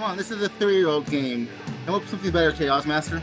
on, this is a 3-year-old game. Come up with something better, Chaos Master.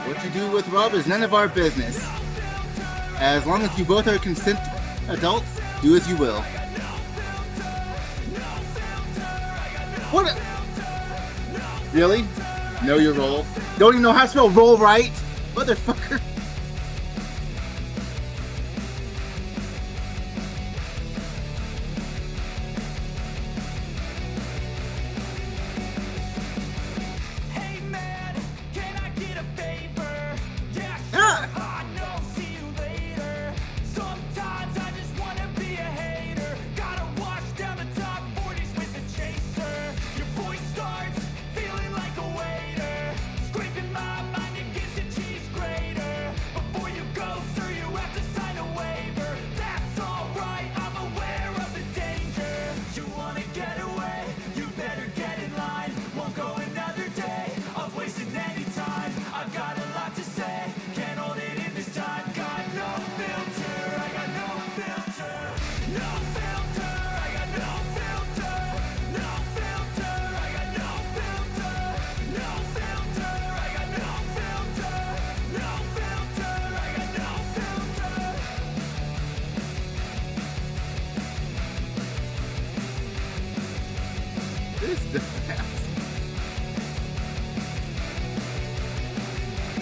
What you do with Rob is none of our business. As long as you both are consent adults, do as you will. What? Really? Know your role? Don't even know how to spell roll right? Motherfucker.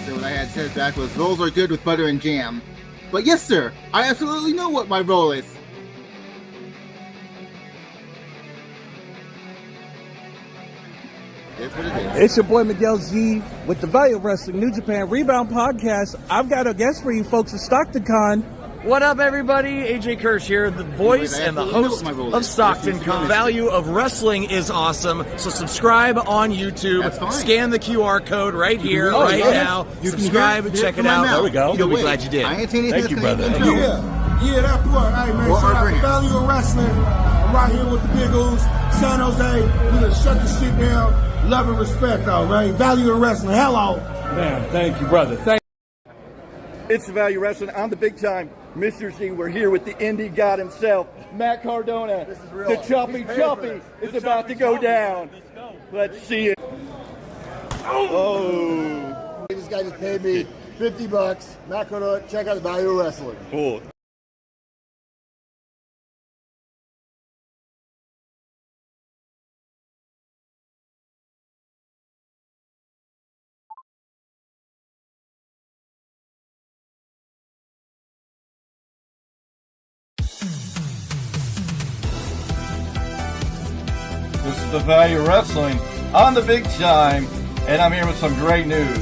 So what I had said back was, rolls are good with butter and jam. But yes, sir, I absolutely know what my role is. It's what it is. It's your boy Miguel Z with the Value of Wrestling New Japan Rebound Podcast. I've got a guest for you folks at StocktonCon. What up, everybody? AJ Kirsch here, the voice and the host of StocktonCon. Value of Wrestling is awesome, so subscribe on YouTube. Scan the QR code right here, right now. Subscribe and check it out. There we go. You'll be glad you did. Thank you, brother. Yeah, that part. Hey, man, shout out to Value of Wrestling. I'm right here with the Big O's, San Jose. We gonna shut the shit down. Love and respect, though, man. Value of Wrestling. Hello. Man, thank you, brother. Thank you. It's the Value Wrestling. I'm the Big Tyme, Mr. Z. We're here with the indie god himself, Matt Cardona. This is real. The Choppy is about to go down. Let's see it. Oh. This guy just paid me $50. Matt Cardona, check out the Value of Wrestling. Cool. This is the Value Wrestling on the Big Tyme, and I'm here with some great news.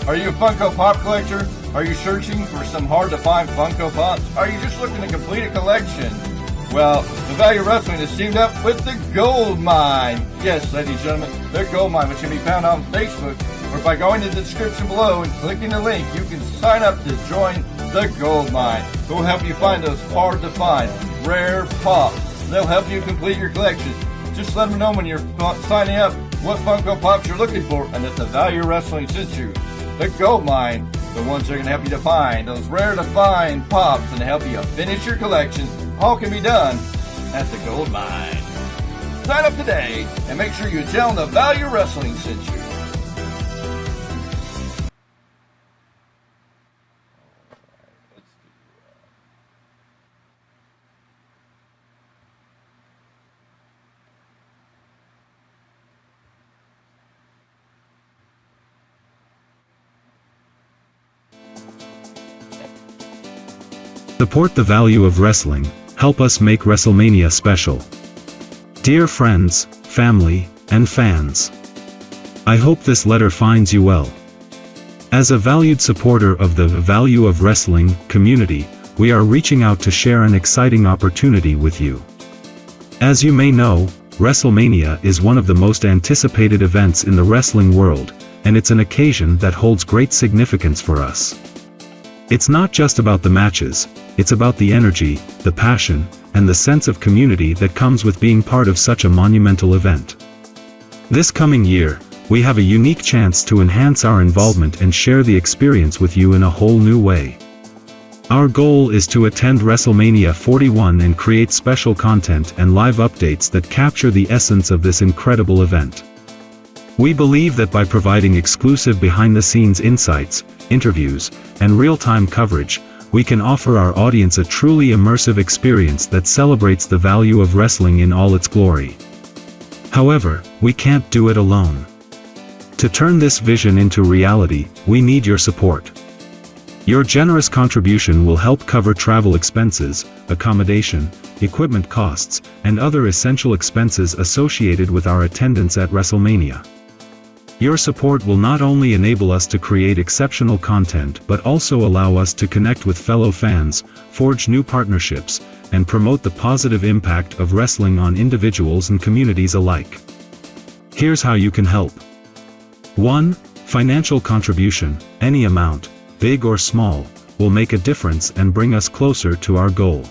Are you a Funko Pop collector? Are you searching for some hard-to-find Funko Pops? Are you just looking to complete a collection? Well, the Value Wrestling is teamed up with the Goldmine. Yes, ladies and gentlemen, the Goldmine, which can be found on Facebook, or by going to the description below and clicking the link, you can sign up to join the Goldmine. We'll help you find those hard-to-find, rare pops. They'll help you complete your collection. Just let them know when you're signing up what Funko Pops you're looking for and that the Value Wrestling sent you. The Goldmine, the ones that are going to help you to find those rare to find pops and help you finish your collection. All can be done at the Goldmine. Sign up today and make sure you tell them the Value Wrestling sent you. Support the Value of Wrestling, help us make WrestleMania special. Dear friends, family, and fans. I hope this letter finds you well. As a valued supporter of the Value of Wrestling community, we are reaching out to share an exciting opportunity with you. As you may know, WrestleMania is one of the most anticipated events in the wrestling world, and it's an occasion that holds great significance for us. It's not just about the matches, it's about the energy, the passion, and the sense of community that comes with being part of such a monumental event. This coming year, we have a unique chance to enhance our involvement and share the experience with you in a whole new way. Our goal is to attend WrestleMania 41 and create special content and live updates that capture the essence of this incredible event. We believe that by providing exclusive behind-the-scenes insights, interviews, and real-time coverage, we can offer our audience a truly immersive experience that celebrates the value of wrestling in all its glory. However, we can't do it alone. To turn this vision into reality, we need your support. Your generous contribution will help cover travel expenses, accommodation, equipment costs, and other essential expenses associated with our attendance at WrestleMania. Your support will not only enable us to create exceptional content but also allow us to connect with fellow fans, forge new partnerships, and promote the positive impact of wrestling on individuals and communities alike. Here's how you can help. 1. Financial contribution, any amount, big or small, will make a difference and bring us closer to our goal.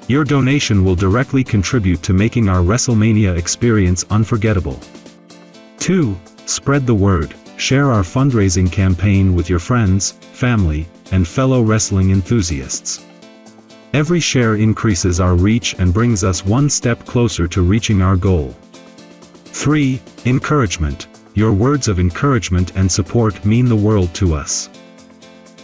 Your donation will directly contribute to making our WrestleMania experience unforgettable. 2. Spread the word, share our fundraising campaign with your friends, family, and fellow wrestling enthusiasts. Every share increases our reach and brings us one step closer to reaching our goal. 3. Encouragement. Your words of encouragement and support mean the world to us.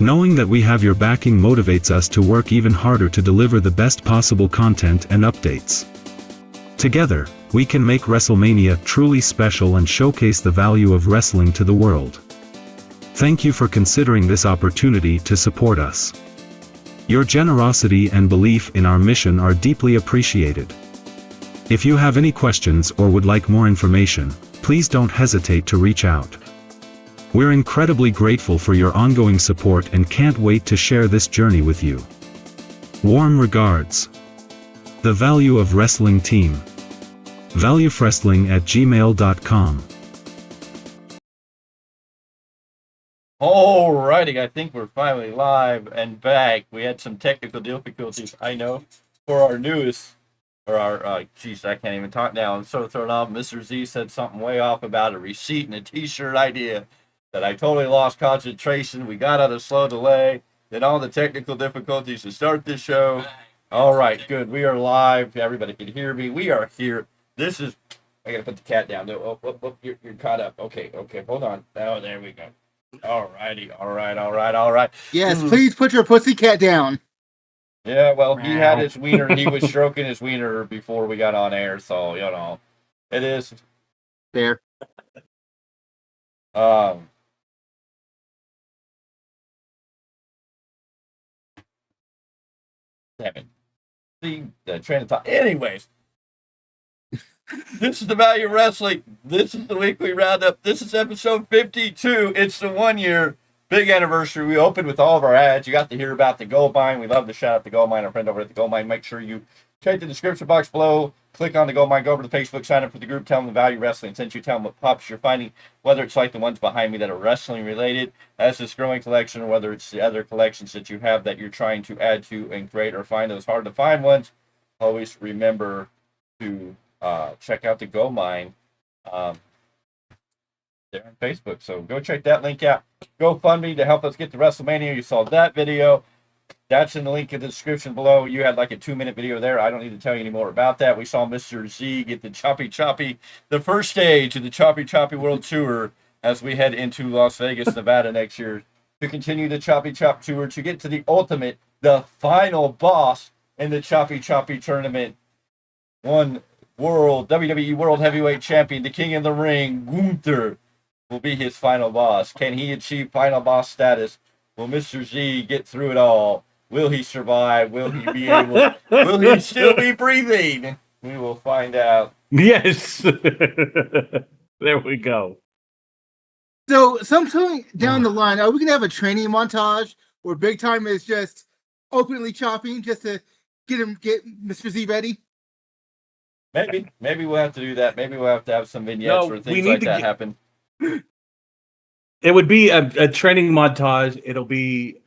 Knowing that we have your backing motivates us to work even harder to deliver the best possible content and updates. Together, we can make WrestleMania truly special and showcase the value of wrestling to the world. Thank you for considering this opportunity to support us. Your generosity and belief in our mission are deeply appreciated. If you have any questions or would like more information, please don't hesitate to reach out. We're incredibly grateful for your ongoing support and can't wait to share this journey with you. Warm regards. The Value of Wrestling Team. valuewrestling@gmail.com. Alrighty, I think we're finally live and back. We had some technical difficulties, I know, for our newest, or our, I can't even talk now. I'm so thrown off. Mr. Z said something way off about a receipt and a t-shirt idea that I totally lost concentration. We got out of slow delay, then all the technical difficulties to start this show. All right, good. We are live. Everybody can hear me. We are here. This is, I got to put the cat down. No, you're caught up. Okay, hold on. Oh, there we go. All righty. All right. Yes, please put your pussycat down. Yeah, well, he had his wiener. He was stroking his wiener before we got on air, so, it is. Fair. Damn it. See, the train of thought. Anyways, this is the Value of Wrestling. This is the weekly roundup. This is episode 52. It's the 1 year big anniversary. We opened with all of our ads. You got to hear about the Goldmine. We love to shout out the Goldmine, our friend over at the Goldmine. Make sure you check the description box below. Click on the Goldmine. Go over to Facebook. Sign up for the group. Tell them the Value of Wrestling. Since you tell them what pops you're finding, whether it's like the ones behind me that are wrestling related as this growing collection, or whether it's the other collections that you have that you're trying to add to and create or find those hard to find ones. Always remember to check out the Goldmine there on Facebook. So go check that link out. GoFundMe to help us get to WrestleMania. You saw that video. That's in the link in the description below. You had like a 2-minute video there. I don't need to tell you any more about that. We saw Mr. Z get the the first stage of the Choppy World Tour as we head into Las Vegas, Nevada next year to continue the Choppy Chop Tour to get to the ultimate, the final boss in the Choppy tournament. One WWE World Heavyweight Champion, the King of the Ring, Gunther, will be his final boss. Can he achieve final boss status? Will Mr. Z get through it all? Will he survive? Will he be able? Will he still be breathing? We will find out. Yes. There we go. So, sometime down the line, are we going to have a training montage where Big Tyme is just openly chopping just to get Mr. Z ready? Maybe we'll have to do that. Maybe we'll have to have some vignettes where things like that happen. It would be a training montage. It'll be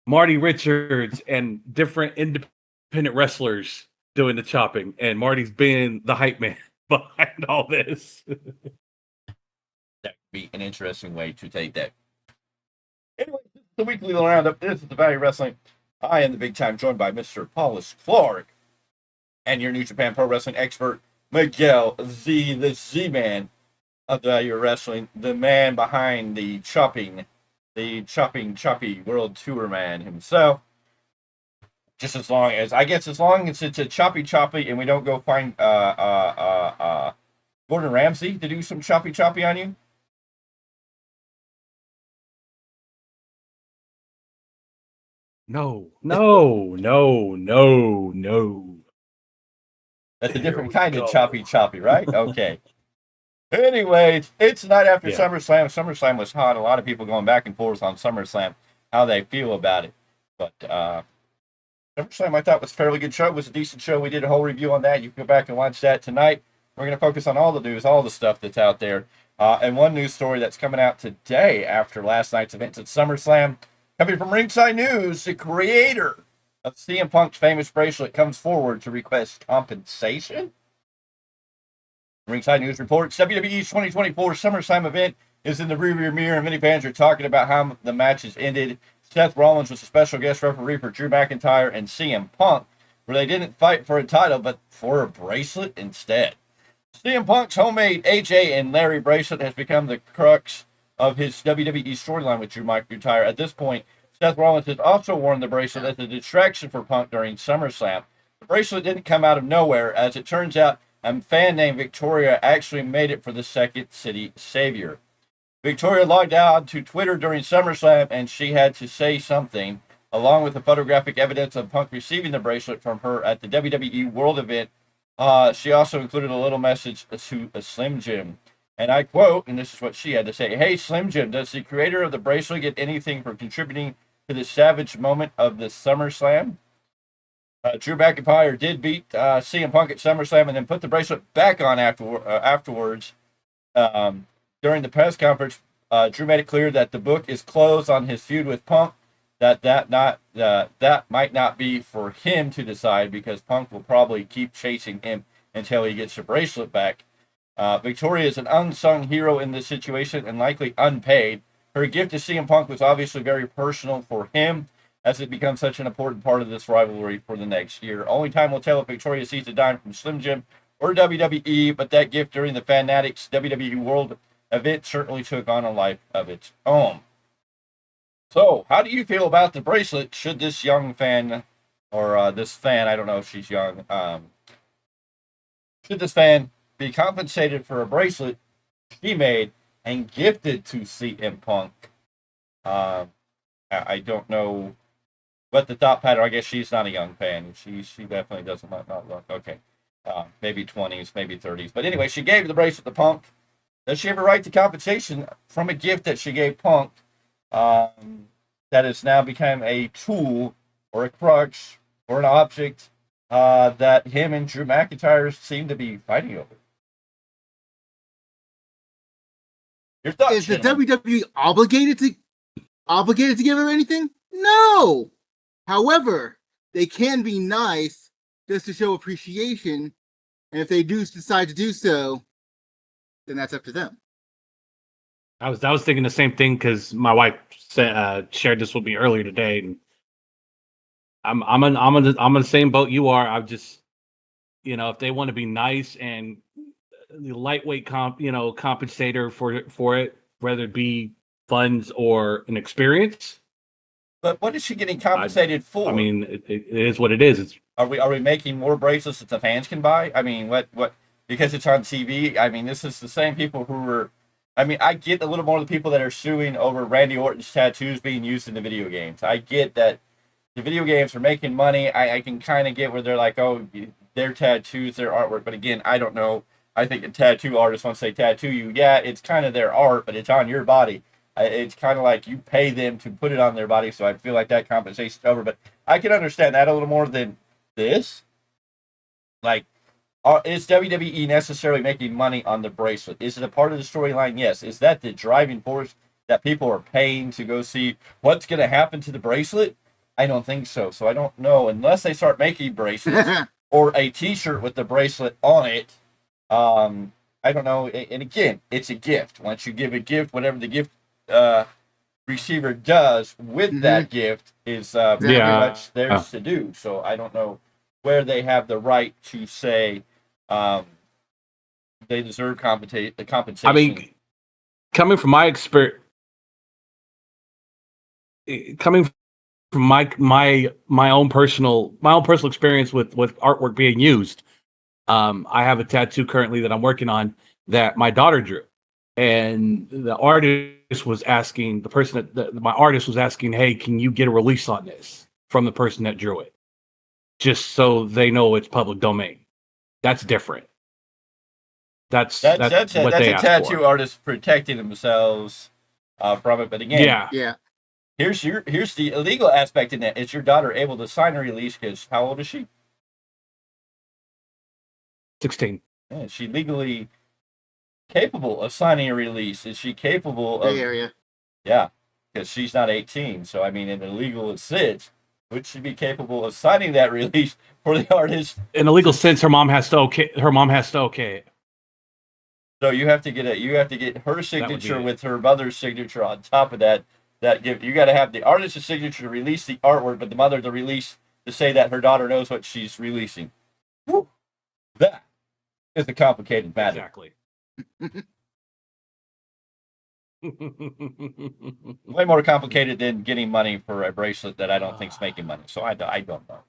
Marty Richards and different independent wrestlers doing the chopping, and Marty's being the hype man behind all this. That would be an interesting way to take that. Anyway, this is the weekly roundup. This is the Value Wrestling. I am the Big Time, joined by Mr. Paulus Clarke and your New Japan Pro Wrestling expert, Miguel Z, the Z-Man of the Value Wrestling, the man behind the choppy World Tour man himself. Just as long as it's a choppy and we don't go find Gordon Ramsay to do some choppy on you. No. That's a different kind of choppy, right? Okay. Anyways, it's the night after SummerSlam. SummerSlam was hot. A lot of people going back and forth on SummerSlam, how they feel about it. But SummerSlam I thought was a fairly good show. It was a decent show. We did a whole review on that. You can go back and watch that tonight. We're going to focus on all the news, all the stuff that's out there. And one news story that's coming out today after last night's events at SummerSlam. Coming from Ringside News, the creator of CM Punk's famous bracelet comes forward to request compensation. Ringside News reports WWE's 2024 SummerSlam event is in the rearview mirror, and many fans are talking about how the matches ended. Seth Rollins was a special guest referee for Drew McIntyre and CM Punk, where they didn't fight for a title, but for a bracelet instead. CM Punk's homemade AJ and Larry bracelet has become the crux of his WWE storyline with Drew McIntyre. At this point, Seth Rollins has also worn the bracelet as a distraction for Punk during SummerSlam. The bracelet didn't come out of nowhere. As it turns out, a fan named Victoria actually made it for the Second City Savior. Victoria logged out to Twitter during SummerSlam, and she had to say something. Along with the photographic evidence of Punk receiving the bracelet from her at the WWE World event, she also included a little message to Slim Jim. And I quote, and this is what she had to say: "Hey, Slim Jim, does the creator of the bracelet get anything for contributing to the savage moment of the SummerSlam?" Drew McIntyre did beat CM Punk at SummerSlam and then put the bracelet back on afterwards. During the press conference, Drew made it clear that the book is closed on his feud with Punk, that might not be for him to decide because Punk will probably keep chasing him until he gets the bracelet back. Victoria is an unsung hero in this situation and likely unpaid. Her gift to CM Punk was obviously very personal for him, as it becomes such an important part of this rivalry for the next year. Only time will tell if Victoria sees a dime from Slim Jim or WWE, but that gift during the Fanatics WWE World event certainly took on a life of its own. So, how do you feel about the bracelet? Should this young fan, or this fan, I don't know if she's young, should this fan be compensated for a bracelet she made and gifted to CM Punk? I don't know what the thought pattern. I guess she's not a young fan. She definitely doesn't not look okay. Maybe 20s, maybe 30s. But anyway, she gave the bracelet to Punk. Does she have a right to compensation from a gift that she gave Punk that has now become a tool or a crutch or an object that him and Drew McIntyre seem to be fighting over? Your thoughts, is the WWE obligated to give her anything? No. However, they can be nice just to show appreciation, and if they do decide to do so, then that's up to them. I was thinking the same thing because my wife shared this with me earlier today, and I'm on the same boat you are. I've just, if they want to be nice and the lightweight compensator for it, whether it be funds or an experience. But what is she getting compensated for? I mean, it is what it is. Are we making more bracelets that the fans can buy? I mean, what because it's on TV? I mean, this is the same people who were. I mean, I get a little more of the people that are suing over Randy Orton's tattoos being used in the video games. I get that the video games are making money. I can kind of get where they're like, oh, their tattoos, their artwork. But again, I don't know. I think a tattoo artist, once they tattoo you, yeah, it's kind of their art, but it's on your body. It's kind of like you pay them to put it on their body, so I feel like that compensation's over. But I can understand that a little more than this. Like, is WWE necessarily making money on the bracelet? Is it a part of the storyline? Yes. Is that the driving force that people are paying to go see what's going to happen to the bracelet? I don't think so. So I don't know. Unless they start making bracelets or a T-shirt with the bracelet on it. I don't know. And again, it's a gift. Once you give a gift, whatever the gift receiver does with that gift is pretty much theirs to do. So I don't know where they have the right to say they deserve compensation. I mean, coming from my experience, coming from my own personal experience with artwork being used, I have a tattoo currently that I'm working on that my daughter drew, and the artist was asking my artist was asking, "Hey, can you get a release on this from the person that drew it, just so they know it's public domain?" That's different. That's what they a asked tattoo for. artist protecting themselves from it. But again, Yeah. Here's the illegal aspect in that. Is your daughter able to sign a release? Because how old is she? 16. Yeah, is she legally capable of signing a release? Is she capable of? Area. Yeah, because she's not 18. So I mean, in the legal sense, would she be capable of signing that release for the artist? In a legal sense, her mom has to okay it. So you have to get her signature with her mother's signature on top of that. You got to have the artist's signature to release the artwork, but the mother to release to say that her daughter knows what she's releasing. Woo. That is a complicated matter. Exactly. Way more complicated than getting money for a bracelet that I don't think's making money. So I don't know.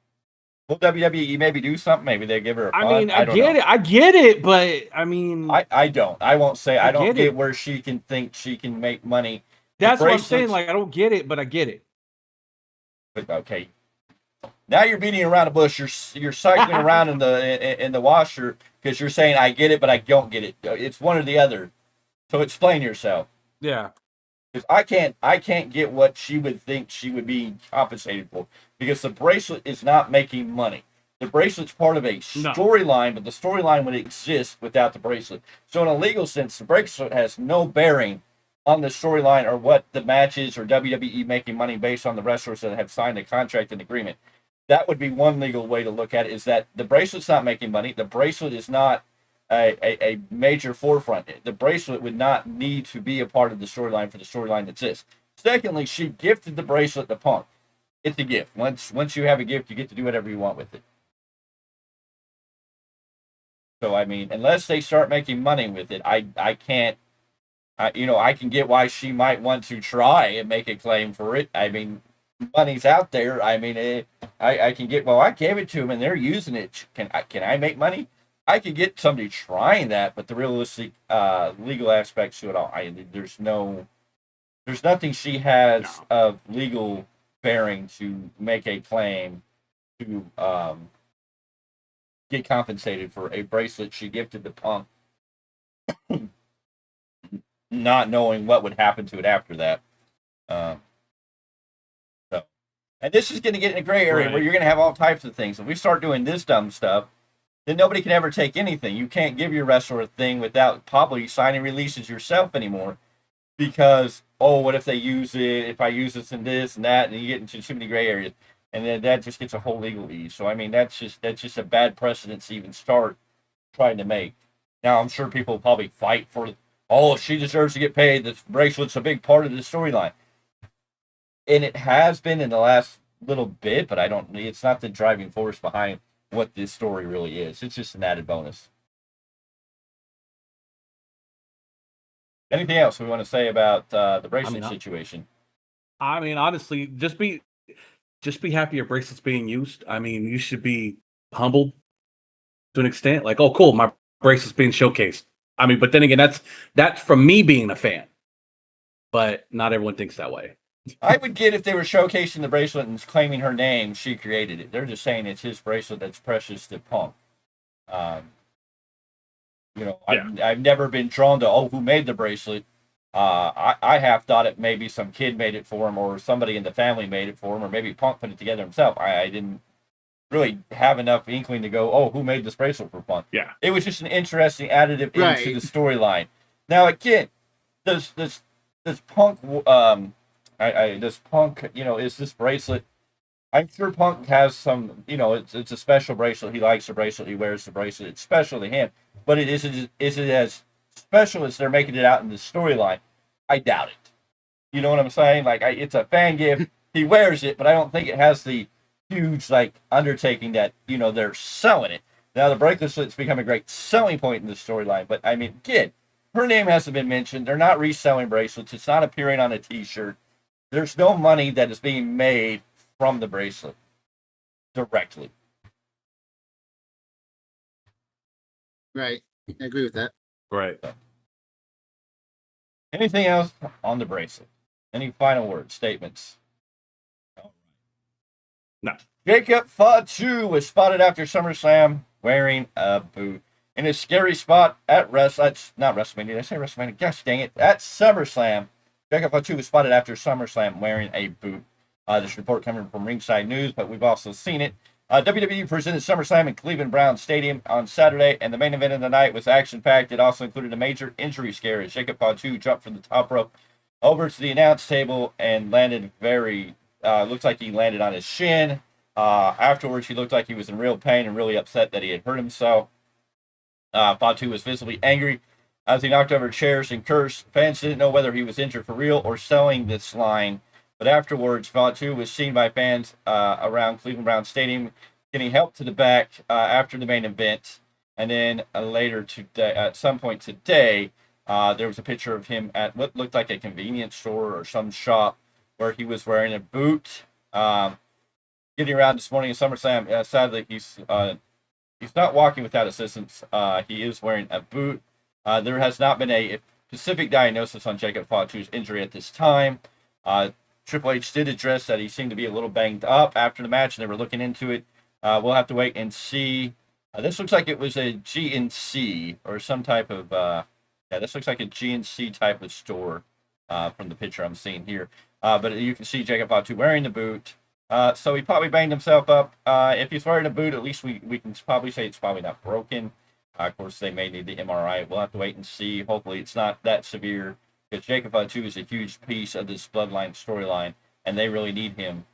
Will WWE maybe do something? Maybe they give her a fund? I mean, I get it, but I mean, I don't. I won't say I don't get where she can think she can make money. That's what I'm saying. Like, I don't get it, but I get it. Okay. Now you're beating around the bush. You're cycling around in the washer because you're saying I get it, but I don't get it. It's one or the other. So explain yourself. Yeah. Because I can't get what she would think she would be compensated for, because the bracelet is not making money. The bracelet's part of a storyline, but the storyline would exist without the bracelet. So in a legal sense, the bracelet has no bearing on the storyline or what the matches or WWE making money based on the wrestlers that have signed a contract and agreement. That would be one legal way to look at it, is that the bracelet's not making money. The bracelet is not a major forefront. The bracelet would not need to be a part of the storyline for the storyline that exists. Secondly, she gifted the bracelet to Punk. It's a gift. Once you have a gift, you get to do whatever you want with it. So, I mean, unless they start making money with it, I can't. I can get why she might want to try and make a claim for it. I mean, money's out there. I mean, I can get, well, I gave it to them and they're using it. Can I make money? I could get somebody trying that, but the realistic legal aspects to it all, there's nothing she has of legal bearing to make a claim to get compensated for a bracelet she gifted to Punk, not knowing what would happen to it after that. And this is going to get in a gray area where you're going to have all types of things. If we start doing this dumb stuff, then nobody can ever take anything. You can't give your wrestler a thing without probably signing releases yourself anymore, because, what if they use it, if I use this and this and that, and you get into too many gray areas, and then that just gets a whole legalese. So, I mean, that's just a bad precedent to even start trying to make. Now, I'm sure people will probably fight for, she deserves to get paid. The bracelet's a big part of the storyline. And it has been in the last little bit, but it's not the driving force behind what this story really is. It's just an added bonus. Anything else we want to say about the bracelet situation? I mean, honestly, just be happy your bracelet's being used. I mean, you should be humbled to an extent. Like, oh, cool, my bracelet's being showcased. I mean, but then again, that's from me being a fan. But not everyone thinks that way. I would get if they were showcasing the bracelet and claiming her name, she created it. They're just saying it's his bracelet that's precious to Punk. I've never been drawn to, who made the bracelet. I have thought it maybe some kid made it for him, or somebody in the family made it for him, or maybe Punk put it together himself. I didn't really have enough inkling to go, who made this bracelet for Punk? Yeah. It was just an interesting additive into the storyline. Now, again, does Punk, does Punk, is this bracelet? I'm sure Punk has some, it's a special bracelet. He likes the bracelet. He wears the bracelet. It's special to him. But is it as special as they're making it out in the storyline? I doubt it. You know what I'm saying? Like, it's a fan gift. He wears it, but I don't think it has the huge, undertaking that, they're selling it. Now, the bracelet's become a great selling point in the storyline. But, I mean, again, her name hasn't been mentioned. They're not reselling bracelets. It's not appearing on a T-shirt. There's no money that is being made from the bracelet directly. Right. I agree with that. Right. Anything else on the bracelet? Any final words, statements? No. Jacob Fatu was spotted after SummerSlam wearing a boot. In a scary spot at not WrestleMania. Did I say WrestleMania? Gosh dang it. At SummerSlam, Jacob Fatu was spotted after SummerSlam wearing a boot. This report coming from Ringside News, but we've also seen it. WWE presented SummerSlam in Cleveland Brown Stadium on Saturday, and the main event of the night was action-packed. It also included a major injury scare as Jacob Fatu jumped from the top rope over to the announce table and landed looks like he landed on his shin. Afterwards, he looked like he was in real pain and really upset that he had hurt himself. Fatu was visibly angry as he knocked over chairs and cursed. Fans didn't know whether he was injured for real or selling this line. But afterwards, Fatu was seen by fans around Cleveland Brown Stadium getting help to the back after the main event. And then later today, at some point today, there was a picture of him at what looked like a convenience store or some shop where he was wearing a boot. Getting around this morning in SummerSlam, sadly, he's not walking without assistance. He is wearing a boot. There has not been a specific diagnosis on Jacob Fatu's injury at this time. Triple H did address that he seemed to be a little banged up after the match, and they were looking into it. We'll have to wait and see. This looks like it was a GNC or some type of, this looks like a GNC type of store from the picture I'm seeing here. But you can see Jacob Fatu wearing the boot. So he probably banged himself up. If he's wearing a boot, at least we can probably say it's probably not broken. Of course, they may need the MRI. We'll have to wait and see. Hopefully, it's not that severe. Because Jacob Fatu is a huge piece of this Bloodline storyline, and they really need him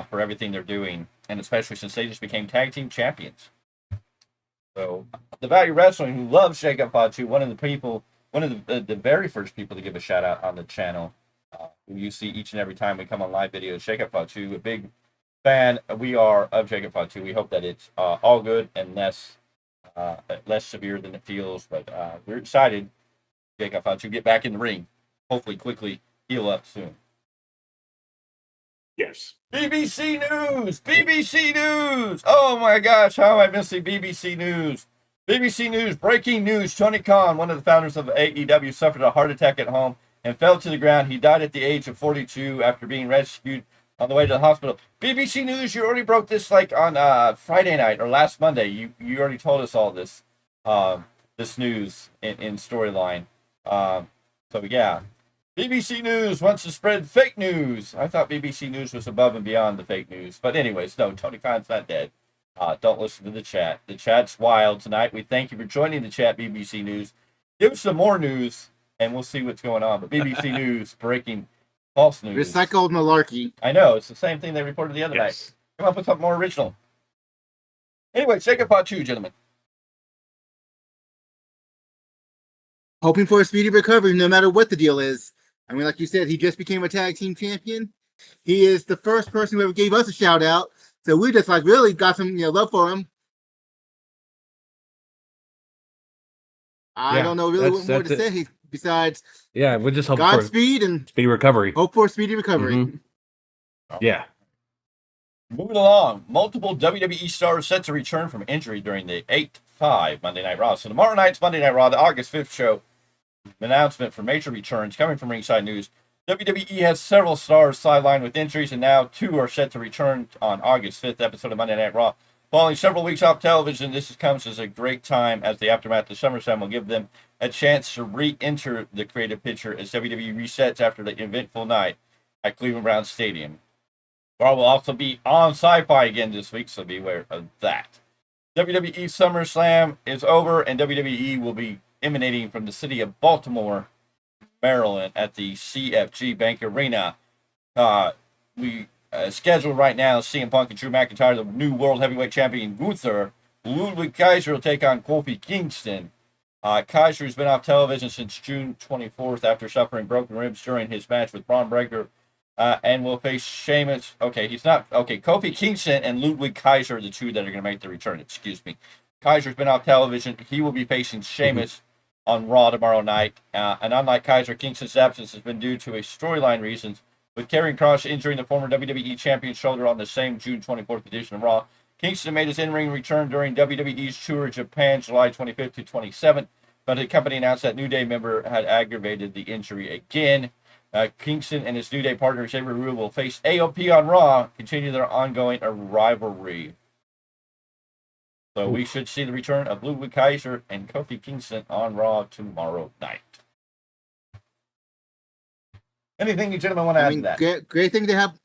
for everything they're doing, and especially since they just became tag team champions. So, the Value Wrestling, who loves Jacob Fatu, one of the very first people to give a shout out on the channel, who you see each and every time we come on live videos, Jacob Fatu, a big fan we are of Jacob Fatu. We hope that it's all good and less severe than it feels, but we're excited, Jacob Fatu, get back in the ring. Hopefully quickly heal up soon. Yes. BBC News! BBC News! Oh my gosh, how am I missing BBC News? BBC News, breaking news. Tony Khan, one of the founders of AEW, suffered a heart attack at home and fell to the ground. He died at the age of 42 after being rescued on the way to the hospital. BBC News, you already broke this on Friday night or last Monday. You already told us all this this news in storyline. So yeah. BBC News wants to spread fake news. I thought BBC News was above and beyond the fake news. But anyways, no, Tony Khan's not dead. Don't listen to the chat. The chat's wild tonight. We thank you for joining the chat, BBC News. Give us some more news, and we'll see what's going on. But BBC News breaking false news. Recycled malarkey. I know. It's the same thing they reported the other night. Come up with something more original. Anyway, Jacob Fatu, gentlemen. Hoping for a speedy recovery no matter what the deal is. I mean, like you said, he just became a tag team champion. He is the first person who ever gave us a shout out. So we just really got some love for him. I don't know really what more to say besides we just hope Godspeed and speedy recovery. Hope for a speedy recovery. Mm-hmm. Yeah. Moving along, multiple WWE stars set to return from injury during the 8-5 Monday Night Raw. So tomorrow night's Monday Night Raw, the August 5th show. Announcement for major returns coming from Ringside News. WWE has several stars sidelined with injuries, and now 2 are set to return on August 5th episode of Monday Night Raw. Following several weeks off television, this comes as a great time as the aftermath of SummerSlam will give them a chance to re-enter the creative picture as WWE resets after the eventful night at Cleveland Browns Stadium. Raw will also be on Sci-Fi again this week, so beware of that. WWE SummerSlam is over, and WWE will be emanating from the city of Baltimore, Maryland, at the CFG Bank Arena. We scheduled right now CM Punk and Drew McIntyre, the new World Heavyweight Champion Gunther. Ludwig Kaiser will take on Kofi Kingston. Kaiser has been off television since June 24th after suffering broken ribs during his match with Braun Breaker, and will face Sheamus. Kofi Kingston and Ludwig Kaiser are the two that are going to make the return. Excuse me. Kaiser's been off television. He will be facing Sheamus on Raw tomorrow night. And unlike Kaiser, Kingston's absence has been due to a storyline reasons, with Karrion Kross injuring the former WWE Champion's shoulder on the same June 24th edition of Raw. Kingston made his in-ring return during WWE's tour of Japan, July 25th to 27th, but the company announced that New Day member had aggravated the injury again. Kingston and his New Day partner, Xavier Woods, will face AOP on Raw, continue their ongoing rivalry. So we should see the return of Ludwig Kaiser and Kofi Kingston on Raw tomorrow night. Anything you gentlemen want to add to that? Great thing to have.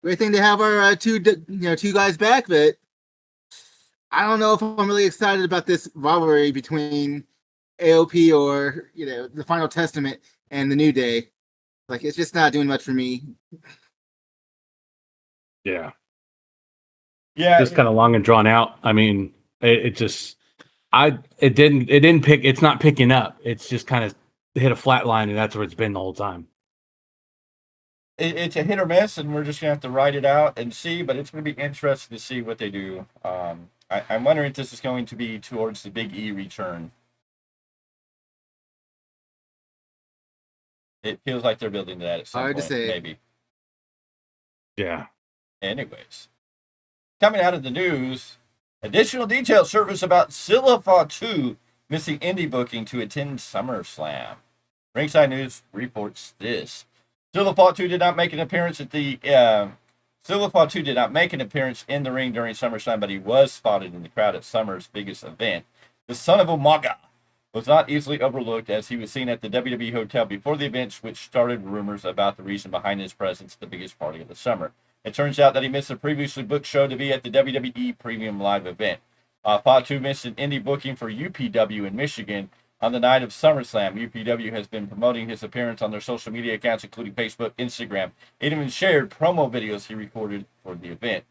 Great thing to have our two guys back, but I don't know if I'm really excited about this rivalry between AOP or the Final Testament and the New Day. Like, it's just not doing much for me. Yeah, just kind of long and drawn out. I mean, it didn't pick. It's not picking up. It's just kind of hit a flat line, and that's where it's been the whole time. It's a hit or miss, and we're just going to have to ride it out and see, but it's going to be interesting to see what they do. I'm wondering if this is going to be towards the Big E return. It feels like they're building that at some point, to say. Maybe. Yeah. Anyways. Coming out of the news, additional details surface about Zilla Fatu missing indie booking to attend SummerSlam. Ringside News reports this. Zilla Fatu did not make an appearance in the ring during SummerSlam, but he was spotted in the crowd at Summer's biggest event. The son of Umaga was not easily overlooked as he was seen at the WWE hotel before the event, which started rumors about the reason behind his presence at the biggest party of the summer. It turns out that he missed a previously booked show to be at the WWE Premium Live event. Fatu missed an indie booking for UPW in Michigan on the night of SummerSlam. UPW has been promoting his appearance on their social media accounts, including Facebook, Instagram. It even shared promo videos he recorded for the event.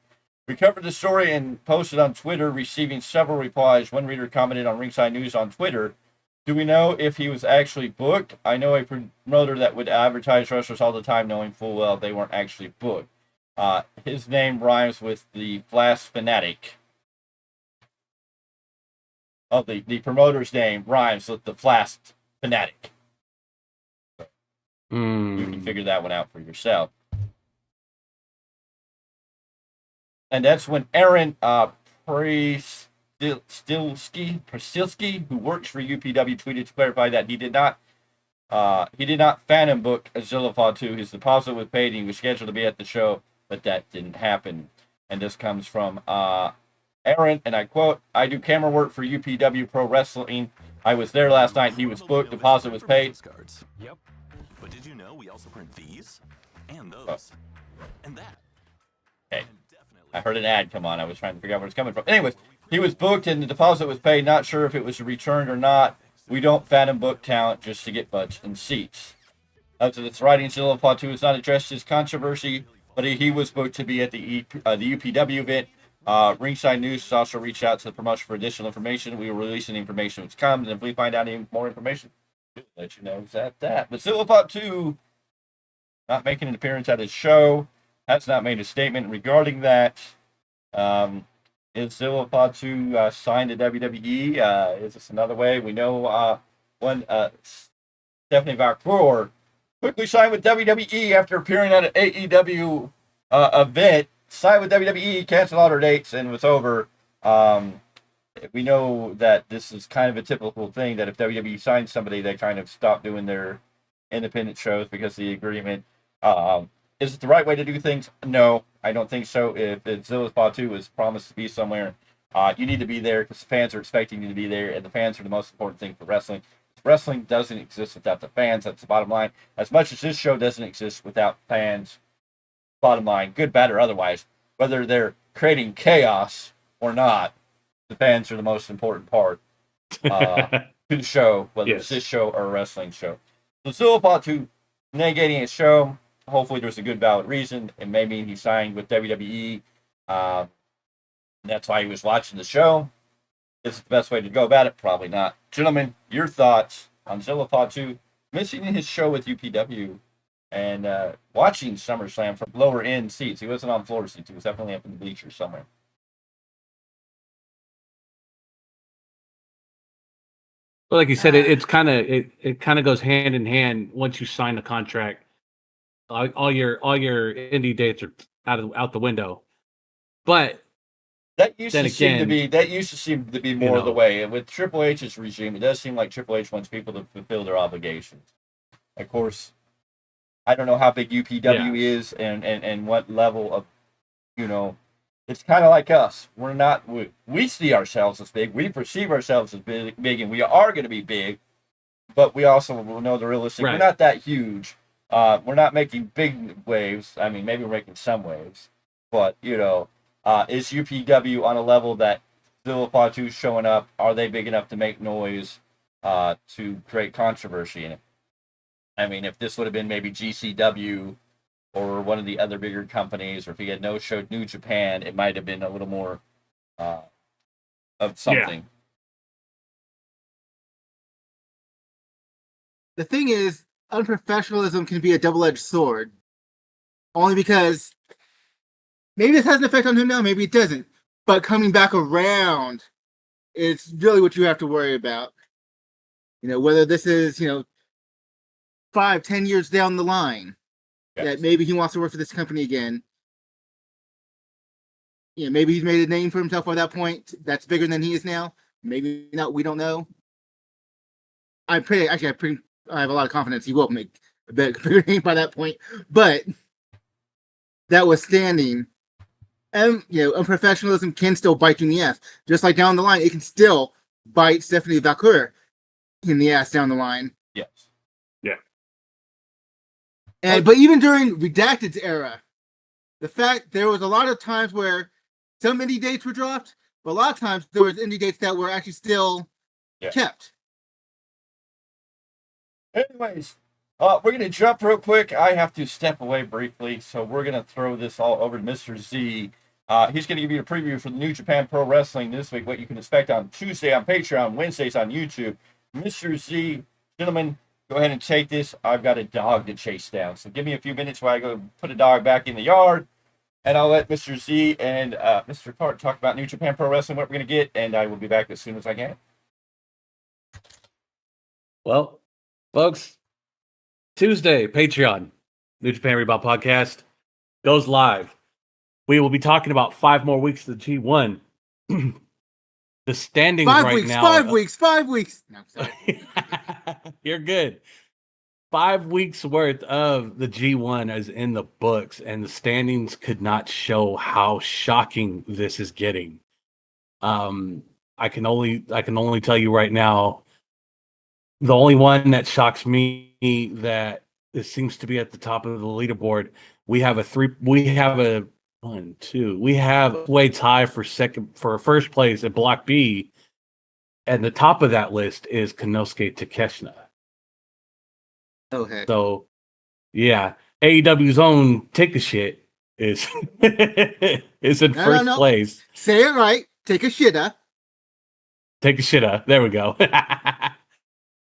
We covered the story and posted on Twitter, receiving several replies. One reader commented on Ringside News on Twitter, "Do we know if he was actually booked? I know a promoter that would advertise wrestlers all the time knowing full well they weren't actually booked. His name rhymes with the Flash Fanatic." Oh, the promoter's name rhymes with the Flash Fanatic. So you can figure that one out for yourself. And that's when Aaron Prasilski, who works for UPW, tweeted to clarify that he did not phantom book Zilla Fatu. His deposit was paid and he was scheduled to be at the show, but that didn't happen. And this comes from Aaron, and I quote, "I do camera work for UPW Pro Wrestling. I was there last night. He was booked. Deposit was paid." Yep. But did you know we also print these? And those. And that. Okay. I heard an ad come on. I was trying to figure out where it's coming from. Anyways, he was booked and the deposit was paid. Not sure if it was returned or not. We don't phantom book talent just to get butts and seats. After this writing, Zilla Fatu has not addressed his controversy, but he was booked to be at the UPW event. Ringside News has also reached out to the promotion for additional information. We will release any information which comes, and if we find out any more information, we'll let you know exactly that. But Zilla Fatu not making an appearance at his show, has not made a statement regarding that. Is Zilla Fatu signed to WWE? Is this another way? We know when Stephanie Vacour quickly signed with WWE after appearing at an AEW event. Signed with WWE, canceled all her dates, and was over. We know that this is kind of a typical thing, that if WWE signs somebody, they kind of stop doing their independent shows because of the agreement. Is it the right way to do things? No. I don't think so. If Zilla's Pod 2 was promised to be somewhere, you need to be there because the fans are expecting you to be there, and the fans are the most important thing for wrestling. Wrestling doesn't exist without the fans. That's the bottom line. As much as this show doesn't exist without fans, bottom line, good, bad, or otherwise, whether they're creating chaos or not, the fans are the most important part to the show, whether it's this show or a wrestling show. So Zilla Pod 2 negating his show. Hopefully there's a good valid reason. It may mean he signed with WWE. That's why he was watching the show. Is it the best way to go about it? Probably not. Gentlemen, your thoughts on Zilla Pod 2 missing his show with UPW and watching SummerSlam from lower end seats. He wasn't on floor seats. He was definitely up in the bleachers somewhere. Well, like you said, it kind of goes hand in hand. Once you sign the contract, all your indie dates are out the window. But that used to seem to be more the way. And with Triple H's regime, it does seem like Triple H wants people to fulfill their obligations. Of course, I don't know how big UPW is and what level of, it's kind of like us. We're not, we see ourselves as big. We perceive ourselves as big, and we are going to be big. But we also will know the realistic. We're not that huge. We're not making big waves. I mean, maybe we're making some waves. But, is UPW on a level that Zilla Pod 2 showing up? Are they big enough to make noise to create controversy in it? I mean, if this would have been maybe GCW or one of the other bigger companies, or if he had no-showed New Japan, it might have been a little more of something. Yeah. The thing is, unprofessionalism can be a double-edged sword. Only because maybe this has an effect on him now, maybe it doesn't. But coming back around, it's really what you have to worry about. Whether this is, 5-10 years down the line, that maybe he wants to work for this company again. Maybe he's made a name for himself by that point that's bigger than he is now. Maybe not, we don't know. I have a lot of confidence he will make a bigger name by that point. But that was standing. And, unprofessionalism can still bite you in the ass. Just like down the line, it can still bite Stephanie Valcour in the ass down the line. Yes. Yeah. But even during Redacted's era, the fact there was a lot of times where some indie dates were dropped, but a lot of times there was indie dates that were actually still kept. Anyways, we're going to jump real quick. I have to step away briefly, so we're going to throw this all over to Mr. Z. He's going to give you a preview for the New Japan Pro Wrestling this week, what you can expect on Tuesday on Patreon, Wednesdays on YouTube. Mr. Z, gentlemen, go ahead and take this. I've got a dog to chase down, so give me a few minutes while I go put a dog back in the yard, and I'll let Mr. Z and Mr. Clarke talk about New Japan Pro Wrestling, what we're going to get, and I will be back as soon as I can. Well, folks, Tuesday, Patreon, New Japan Rebound Podcast goes live. We will be talking about 5 more weeks of the G1. The standings now. 5 weeks. No, sorry. You're good. 5 weeks worth of the G1 is in the books, and the standings could not show how shocking this is getting. I can only tell you right now, the only one that shocks me that it seems to be at the top of the leaderboard. We have a way tie for first place at Block B, and the top of that list is Konosuke Takeshita. Okay. So, yeah, AEW's own Take a Shit is in first place. Say it right. Take a shitta. Take a shitta. There we go.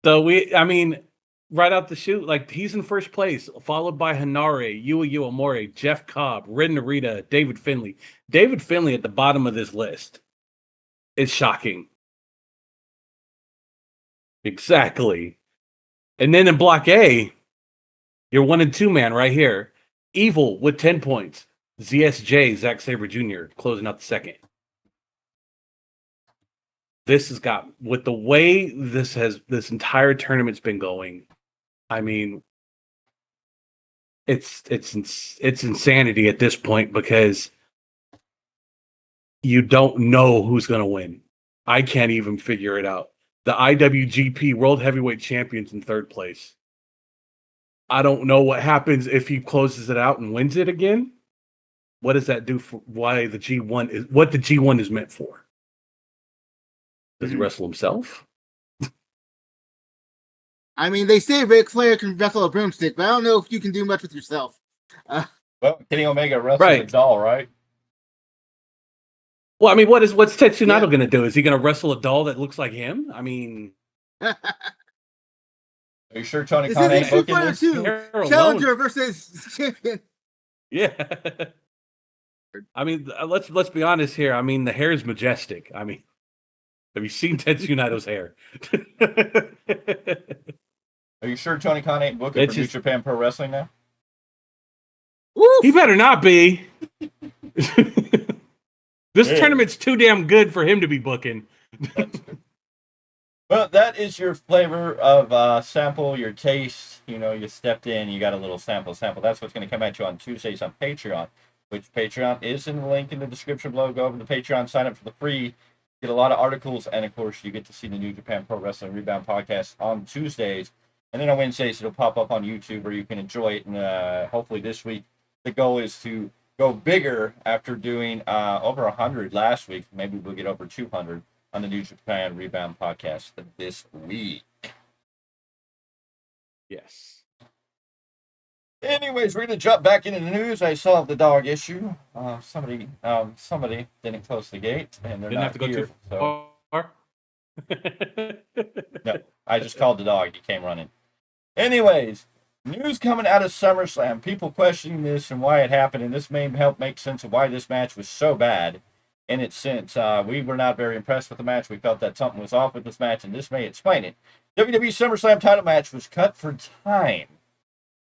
So right out the chute, like, he's in first place, followed by Hanare, Yua Uemura, Jeff Cobb, Ren Narita, David Finlay. David Finlay at the bottom of this list is shocking. Exactly. And then in Block A, your 1 and 2 man right here, Evil with 10 points. ZSJ, Zack Sabre Jr., closing out the second. This has got, with the way this entire tournament's been going, I mean, it's insanity at this point because you don't know who's going to win. I can't even figure it out. The IWGP World Heavyweight Champion's in third place. I don't know what happens if he closes it out and wins it again. What does that do for why the G1 is what the G1 is meant for? Does he wrestle himself? I mean, they say Ric Flair can wrestle a broomstick, but I don't know if you can do much with yourself. Well, Kenny Omega wrestled a doll, right? Well, I mean, what's Tetsunado going to do? Is he going to wrestle a doll that looks like him? I mean, are you sure Tony Khan ain't booking this? Challenger versus champion. Yeah. I mean, let's be honest here. I mean, the hair is majestic. I mean, have you seen Tetsunado's hair? Are you sure Tony Khan ain't booking for New Japan Pro Wrestling now? He better not be. This tournament's too damn good for him to be booking. Well, that is your flavor of sample, your taste. You know, you stepped in, you got a little sample. That's what's going to come at you on Tuesdays on Patreon, which Patreon is in the link in the description below. Go over to Patreon, sign up for the free, get a lot of articles, and of course, you get to see the New Japan Pro Wrestling Rebound podcast on Tuesdays. And then on Wednesdays, it'll pop up on YouTube where you can enjoy it. And hopefully this week, the goal is to go bigger after doing over 100 last week. Maybe we'll get over 200 on the New Japan Rebound podcast this week. Yes. Anyways, we're going to jump back into the news. I saw the dog issue. Somebody didn't close the gate, and they're Didn't not have to go here, too so. far. No, I just called the dog. He came running. Anyways, news coming out of SummerSlam. People questioning this and why it happened, and this may help make sense of why this match was so bad. In its sense, we were not very impressed with the match. We felt that something was off with this match, and this may explain it. WWE SummerSlam title match was cut for time.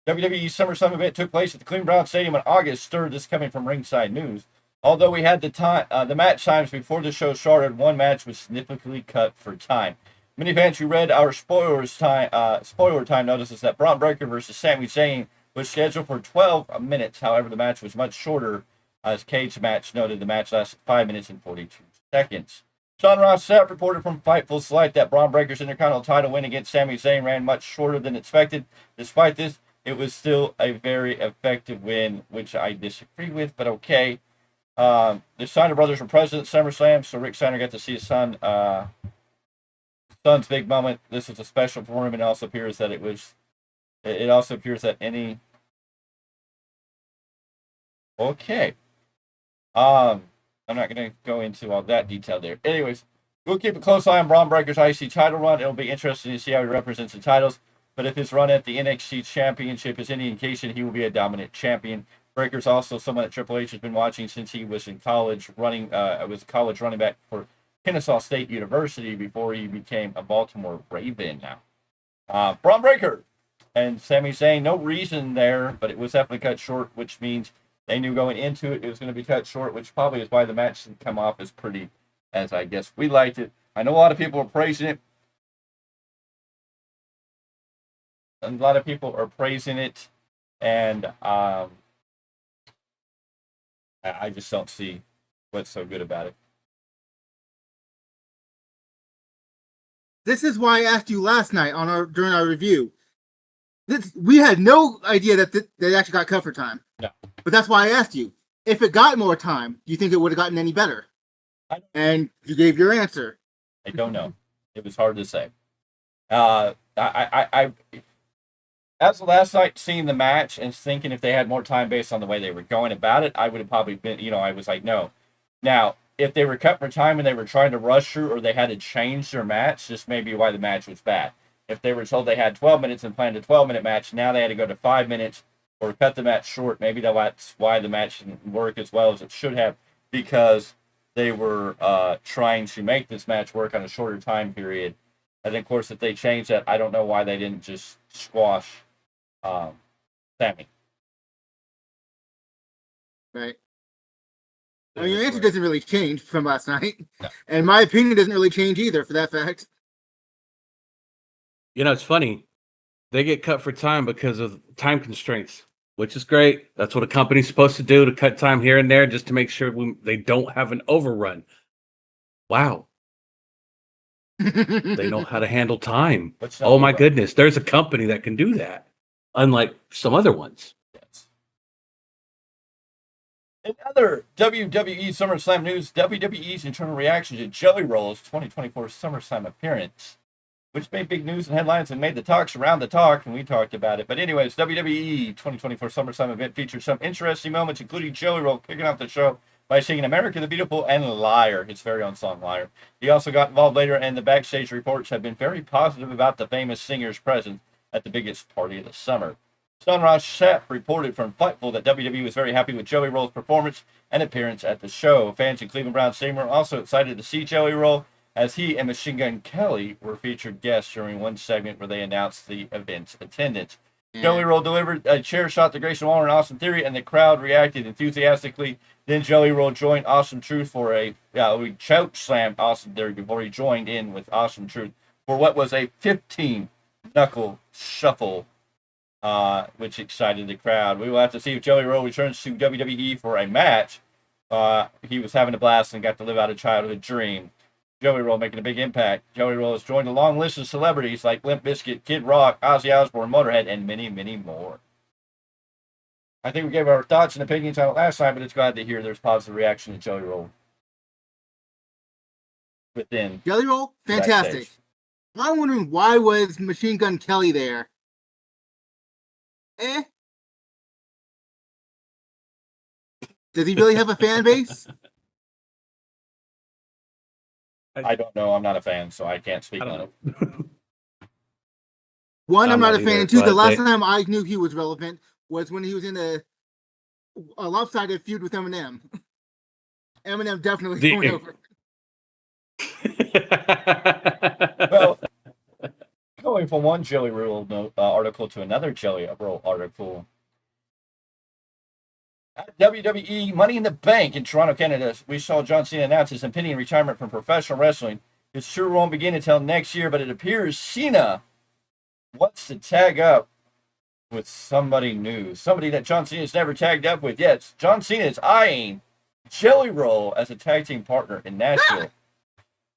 WWE SummerSlam event took place at the Cleveland Brown Stadium in August 3rd. This coming from Ringside News. Although we had the match times before the show started, one match was significantly cut for time. Many fans who read our spoiler time notices that Braun Breaker versus Sami Zayn was scheduled for 12 minutes. However, the match was much shorter. As Cage Match noted, the match lasted 5 minutes and 42 seconds. Sean Ross Sapp reported from Fightful Select that Braun Breaker's Intercontinental title win against Sami Zayn ran much shorter than expected. Despite this, it was still a very effective win, which I disagree with, but okay. The Steiner brothers were present at SummerSlam, so Rick Steiner got to see his son's big moment. This was a special for him, and it also appears that any. Okay. I'm not going to go into all that detail there. Anyways, we'll keep a close eye on Braun Breaker's IC title run. It'll be interesting to see how he represents the titles. But if his run at the NXT Championship is any indication, he will be a dominant champion. Breaker's also someone that Triple H has been watching since he was in college, was a college running back for Kennesaw State University before he became a Baltimore Raven now. Braun Breaker and Sami Zayn, no reason there, but it was definitely cut short, which means they knew going into it was going to be cut short, which probably is why the match didn't come off as pretty as I guess we liked it. I know a lot of people are praising it. And a lot of people are praising it, and I just don't see what's so good about it. This is why I asked you last night during our review. We had no idea that they actually got cut for time. No. But that's why I asked you. If it got more time, do you think it would have gotten any better? And you gave your answer. I don't know. It was hard to say. As of last night, seeing the match and thinking if they had more time based on the way they were going about it, I would have probably been, I was like, no. Now, if they were cut for time and they were trying to rush through or they had to change their match, this may be why the match was bad. If they were told they had 12 minutes and planned a 12-minute match, now they had to go to 5 minutes or cut the match short. Maybe that's why the match didn't work as well as it should have, because they were trying to make this match work on a shorter time period. And of course, if they changed that, I don't know why they didn't just squash Sami. Right. I mean, your answer doesn't really change from last night. No. And my opinion doesn't really change either, for that fact. It's funny. They get cut for time because of time constraints which is great. That's what a company's supposed to do, to cut time here and there just to make sure they don't have an overrun. Wow. They know how to handle time. Oh my goodness. There's a company that can do that, unlike some other ones. Yes. In other WWE SummerSlam news, WWE's internal reaction to Jelly Roll's 2024 SummerSlam appearance, which made big news and headlines and made the talks around the talk, and we talked about it. But anyways, WWE 2024 SummerSlam event featured some interesting moments, including Jelly Roll kicking off the show by singing America the Beautiful and Liar, his very own song Liar. He also got involved later, and the backstage reports have been very positive about the famous singer's presence at the biggest party of the summer. Sunrise Shep reported from Fightful that WWE was very happy with Jelly Roll's performance and appearance at the show. Fans in Cleveland Brown Stadium were also excited to see Jelly Roll, as he and Machine Gun Kelly were featured guests during one segment where they announced the event's attendance. Jelly Roll delivered a chair shot to Grayson Waller and Austin Theory, and the crowd reacted enthusiastically. Then Jelly Roll joined Awesome Truth for we choke slammed Austin Theory before he joined in with Awesome Truth for what was a 15-knuckle shuffle, which excited the crowd. We will have to see if Jelly Roll returns to WWE for a match. He was having a blast and got to live out a childhood dream. Jelly Roll making a big impact. Jelly Roll has joined a long list of celebrities like Limp Bizkit, Kid Rock, Ozzy Osbourne, Motorhead, and many, many more. I think we gave our thoughts and opinions on it last time, but it's glad to hear there's positive reaction to Jelly Roll within. Jelly Roll, fantastic. I'm wondering, why was Machine Gun Kelly there? Does he really have a fan base? I don't know. I'm not a fan, so I can't speak on it. One, I'm not a fan. And two, the last time I knew he was relevant was when he was in a lopsided feud with Eminem. Eminem definitely going over. Well, going from one Jelly Roll article to another Jelly Roll article. At WWE Money in the Bank in Toronto, Canada, we saw John Cena announce his impending retirement from professional wrestling. His tour won't begin until next year, but it appears Cena wants to tag up with somebody new, somebody that John Cena's never tagged up with yet. John Cena is eyeing Jelly Roll as a tag team partner in Nashville.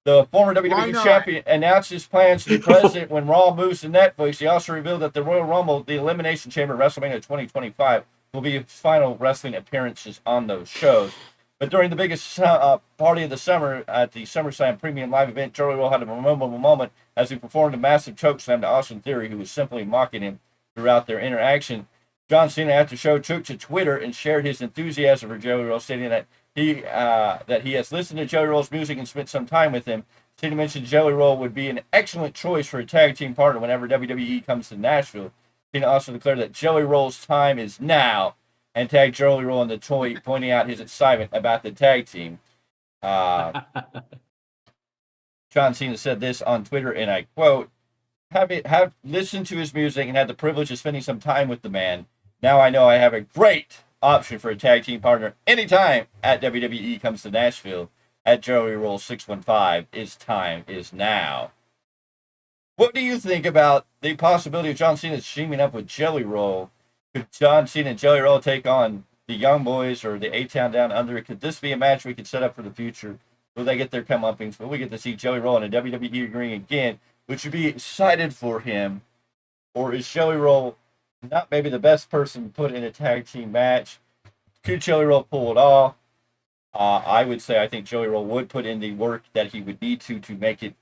The former WWE champion announced his plans to be president when Raw moves to Netflix. He also revealed that the Royal Rumble, the Elimination Chamber, WrestleMania 2025, will be his final wrestling appearances on those shows. But during the biggest party of the summer at the SummerSlam Premium Live event, Jelly Roll had a memorable moment as he performed a massive chokeslam to Austin Theory, who was simply mocking him throughout their interaction. John Cena, after the show, took to Twitter and shared his enthusiasm for Jelly Roll, stating that he has listened to Jelly Roll's music and spent some time with him. Cena mentioned Jelly Roll would be an excellent choice for a tag team partner whenever WWE comes to Nashville. Cena also declared that Jelly Roll's time is now, and tagged Jelly Roll in the tweet, pointing out his excitement about the tag team. John Cena said this on Twitter, and I quote, have listened to his music and had the privilege of spending some time with the man. Now I know I have a great option for a tag team partner anytime at WWE comes to Nashville. At Jelly Roll 615, his time is now. What do you think about the possibility of John Cena teaming up with Jelly Roll? Could John Cena and Jelly Roll take on the Young Boys or the A-Town Down Under? Could this be a match we could set up for the future? Will they get their comeuppings? Will we get to see Jelly Roll in a WWE ring again? Would you be excited for him? Or is Jelly Roll not maybe the best person to put in a tag team match? Could Jelly Roll pull it off? I would say I think Jelly Roll would put in the work that he would need to make it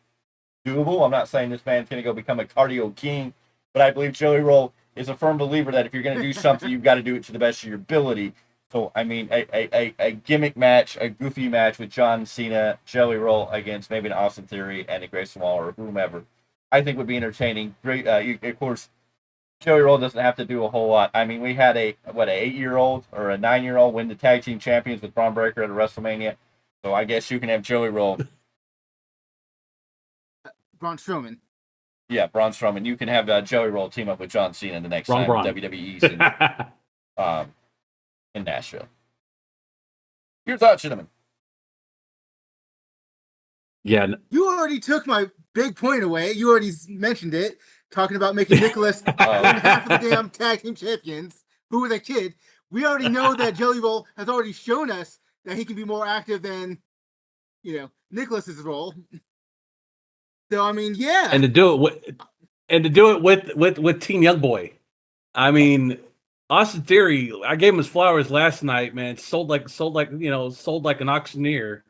doable. I'm not saying this man's going to go become a cardio king, but I believe Jelly Roll is a firm believer that if you're going to do something, you've got to do it to the best of your ability. So, I mean, a gimmick match, a goofy match with John Cena, Jelly Roll against maybe an Austin Theory and a Grayson Waller or whomever, I think would be entertaining. Great, of course, Jelly Roll doesn't have to do a whole lot. I mean, we had an 8-year-old or a 9-year-old win the tag team champions with Braun Breaker at a WrestleMania. So I guess you can have Jelly Roll. Braun Strowman. Yeah, Braun Strowman. You can have Jelly Roll team up with John Cena the next time WWE's in Nashville. Your thoughts, gentlemen? Yeah. You already took my big point away. You already mentioned it, talking about making Nicholas half of the damn tag team champions who was a kid. We already know that Jelly Roll has already shown us that he can be more active than, Nicholas's role. So I mean, yeah. And to do it with Team Young Boy. I mean, Austin Theory, I gave him his flowers last night, man. Sold like an auctioneer.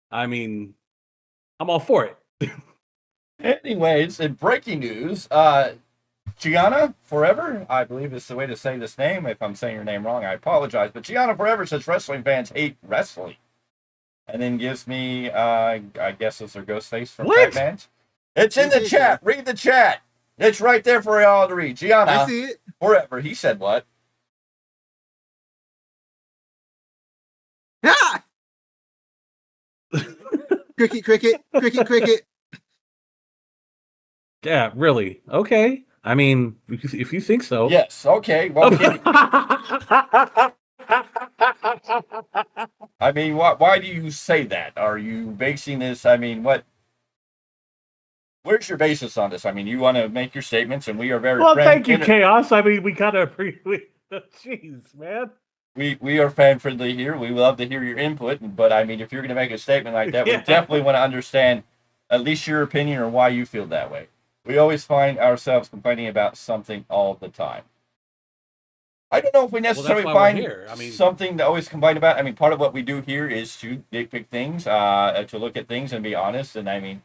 I mean, I'm all for it. Anyways, in breaking news, Gianna Forever, I believe is the way to say this name. If I'm saying your name wrong, I apologize. But Gianna Forever says wrestling fans hate wrestling. And then gives me, I guess it's their ghost face from Batman. It's in the chat. Read the chat. It's right there for y'all to read. Gianna I see it. Forever. He said what? Ah! Cricket. Yeah, really. Okay. I mean, if you think so. Yes. Okay. Well, I mean, why do you say that? Are you basing this? I mean, where's your basis on this? I mean, you want to make your statements, and we are very thank you, Chaos. I mean, we kind of appreciate. Jeez, man. We are fan friendly here. We love to hear your input, but I mean, if you're going to make a statement like that, we definitely want to understand at least your opinion or why you feel that way. We always find ourselves complaining about something all the time. I don't know if we necessarily find something to always complain about. I mean, part of what we do here is to nitpick things, to look at things and be honest. And I mean,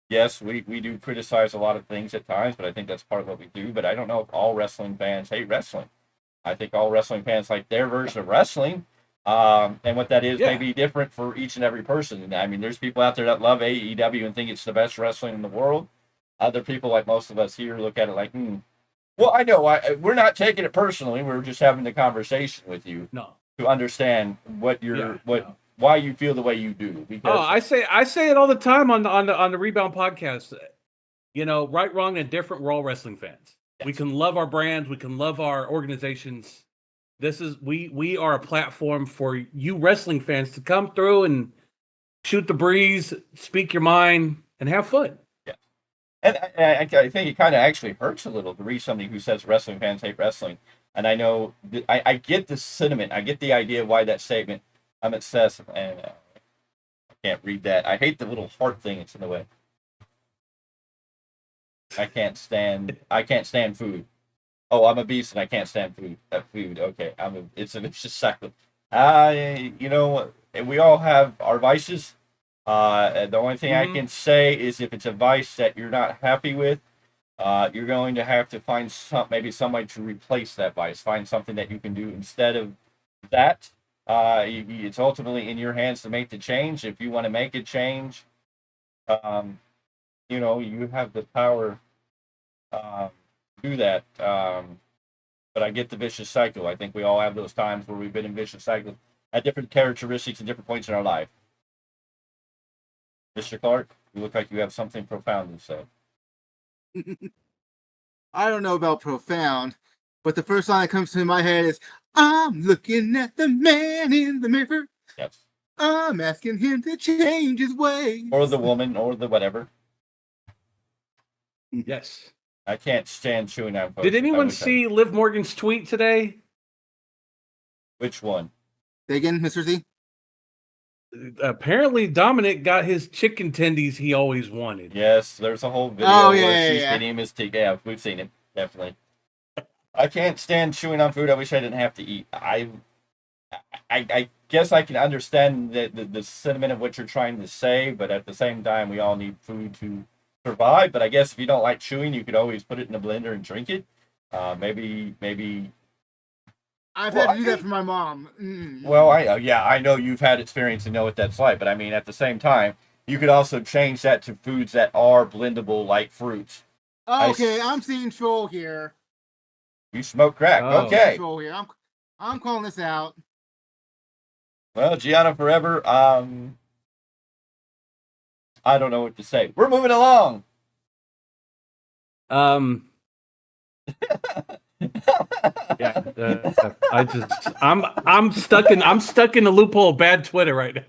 yes, we do criticize a lot of things at times, but I think that's part of what we do. But I don't know if all wrestling fans hate wrestling. I think all wrestling fans like their version of wrestling. And what that is may be different for each and every person. And I mean, there's people out there that love AEW and think it's the best wrestling in the world. Other people, like most of us here, look at it like, Well, I know we're not taking it personally. We're just having the conversation with you to understand what why you feel the way you do. Because I say it all the time on the Rebound podcast. Right, wrong, and different. We're all wrestling fans. Yes. We can love our brands. We can love our organizations. We are a platform for you wrestling fans to come through and shoot the breeze, speak your mind, and have fun. And I think it kind of actually hurts a little to read somebody who says wrestling fans hate wrestling. And I know, I get the sentiment. I get the idea of why that statement, I'm obsessed, and I can't read that. I hate the little heart thing that's in the way. I can't stand food. Oh, I'm a beast and I can't stand food. Okay, it's a vicious cycle. We all have our vices. The only thing I can say is if it's a vice that you're not happy with, you're going to have to find maybe somebody to replace that vice. Find something that you can do instead of that. It's ultimately in your hands to make the change. If you want to make a change, you have the power to do that. But I get the vicious cycle. I think we all have those times where we've been in vicious cycles at different characteristics and different points in our life. Mr. Clarke, you look like you have something profound to say. I don't know about profound, but the first line that comes to my head is, I'm looking at the man in the mirror. Yes. I'm asking him to change his ways. Or the woman, or the whatever. Yes. I can't stand chewing on folks. Did anyone see Liv Morgan's tweet today? Which one? Say again, Mr. Z? Apparently Dominic got his chicken tendies he always wanted. Yes, there's a whole video where she's getting him his tea. Yeah, we've seen it, definitely. I can't stand chewing on food. I wish I didn't have to eat. I guess I can understand the sentiment of what you're trying to say, but at the same time, we all need food to survive. But I guess if you don't like chewing, you could always put it in a blender and drink it. Maybe. I've had to do that for my mom. Well, I know you've had experience and know what that's like, but I mean, at the same time, you could also change that to foods that are blendable, like fruits. Okay, I'm seeing troll here. You smoke crack. Okay. Troll here. I'm calling this out. Well, Gianna Forever, I don't know what to say. We're moving along. Yeah, I'm stuck in the loophole of bad Twitter right now.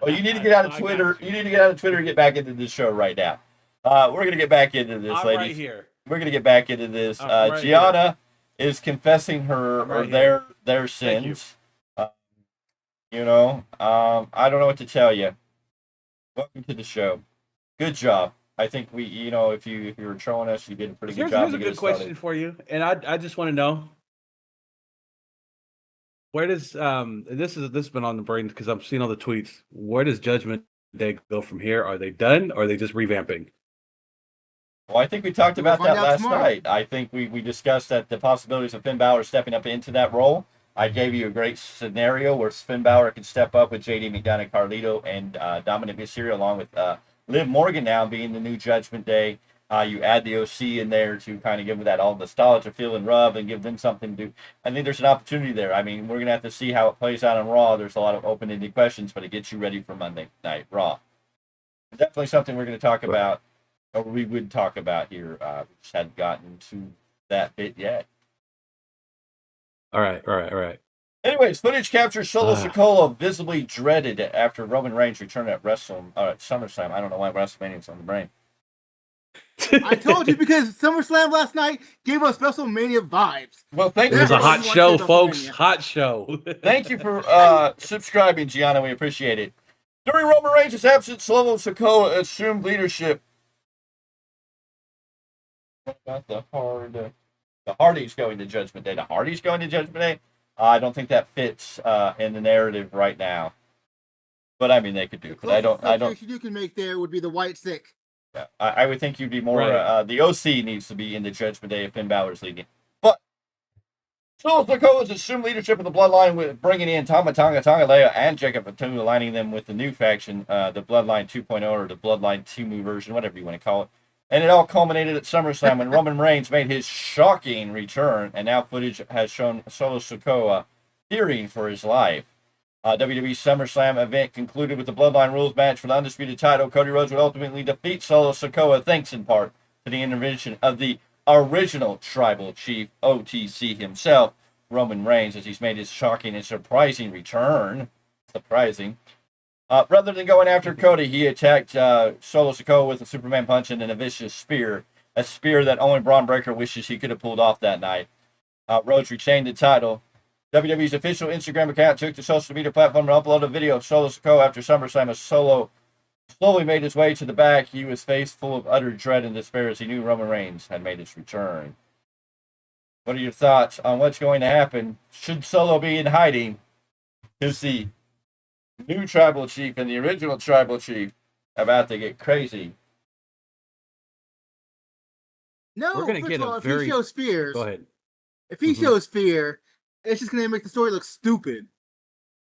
Well, you need to get out of Twitter. You need to get out of Twitter and get back into this show right now. We're gonna get back into this, ladies. Right here. We're gonna get back into this. Gianna is confessing her or their sins. I don't know what to tell you. Welcome to the show. Good job. I think we, if you were trolling us, you did a pretty good job. Here's a good question for you, and I just want to know, where does this has been on the brain because I'm seeing all the tweets. Where does Judgment Day go from here? Are they done, or are they just revamping? Well, I think we talked about that last night. I think we discussed that the possibilities of Finn Balor stepping up into that role. I gave you a great scenario where Finn Balor can step up with JD McDonough, Carlito, and Dominic Mysterio, along with Liv Morgan now being the new Judgment Day. You add the OC in there to kind of give them that all nostalgia feel and rub and give them something to. I think there's an opportunity there. I mean, we're going to have to see how it plays out on Raw. There's a lot of open-ended questions, but it gets you ready for Monday Night Raw. Definitely something we're going to talk about, or we would talk about here. We just hadn't gotten to that bit yet. All right. Anyways, footage captures Solo Sikoa visibly dreaded after Roman Reigns returned at SummerSlam. I don't know why WrestleMania's on the brain. I told you because SummerSlam last night gave us WrestleMania vibes. Well, thank you. It was a hot show, folks. Hot show. Thank you for subscribing, Gianna. We appreciate it. During Roman Reigns' absence, Solo Sikoa assumed leadership. What about the Hardys going to Judgment Day? The Hardys going to Judgment Day? I don't think that fits in the narrative right now. But I mean, they could do. But I don't. You can make there would be the White Sick. Yeah, I would think you'd be more. Right. The OC needs to be in the Judgment Day if Finn Balor's leading. But Solo Sikoa's assumed leadership of the Bloodline with bringing in Tama Tonga Lea and Jacob Fatu, aligning them with the new faction, the Bloodline 2.0 or the Bloodline Timu version, whatever you want to call it. And it all culminated at SummerSlam when Roman Reigns made his shocking return, and now footage has shown Solo Sikoa fearing for his life. WWE SummerSlam event concluded with the Bloodline Rules match for the Undisputed title. Cody Rhodes would ultimately defeat Solo Sikoa, thanks in part to the intervention of the original Tribal Chief, OTC himself, Roman Reigns, as he's made his shocking and surprising return. Surprising. Rather than going after Cody, he attacked Solo Sikoa with a Superman punch and then a vicious spear. A spear that only Braun Breaker wishes he could have pulled off that night. Rhodes retained the title. WWE's official Instagram account took to social media platform to upload a video of Solo Sikoa after SummerSlam as Solo slowly made his way to the back. He was face full of utter dread and despair as he knew Roman Reigns had made his return. What are your thoughts on what's going to happen? Should Solo be in hiding? Is the new Tribal Chief and the original Tribal Chief about to get crazy? No, we're going to get if he shows fears, Go ahead. If he shows fear, it's just going to make the story look stupid.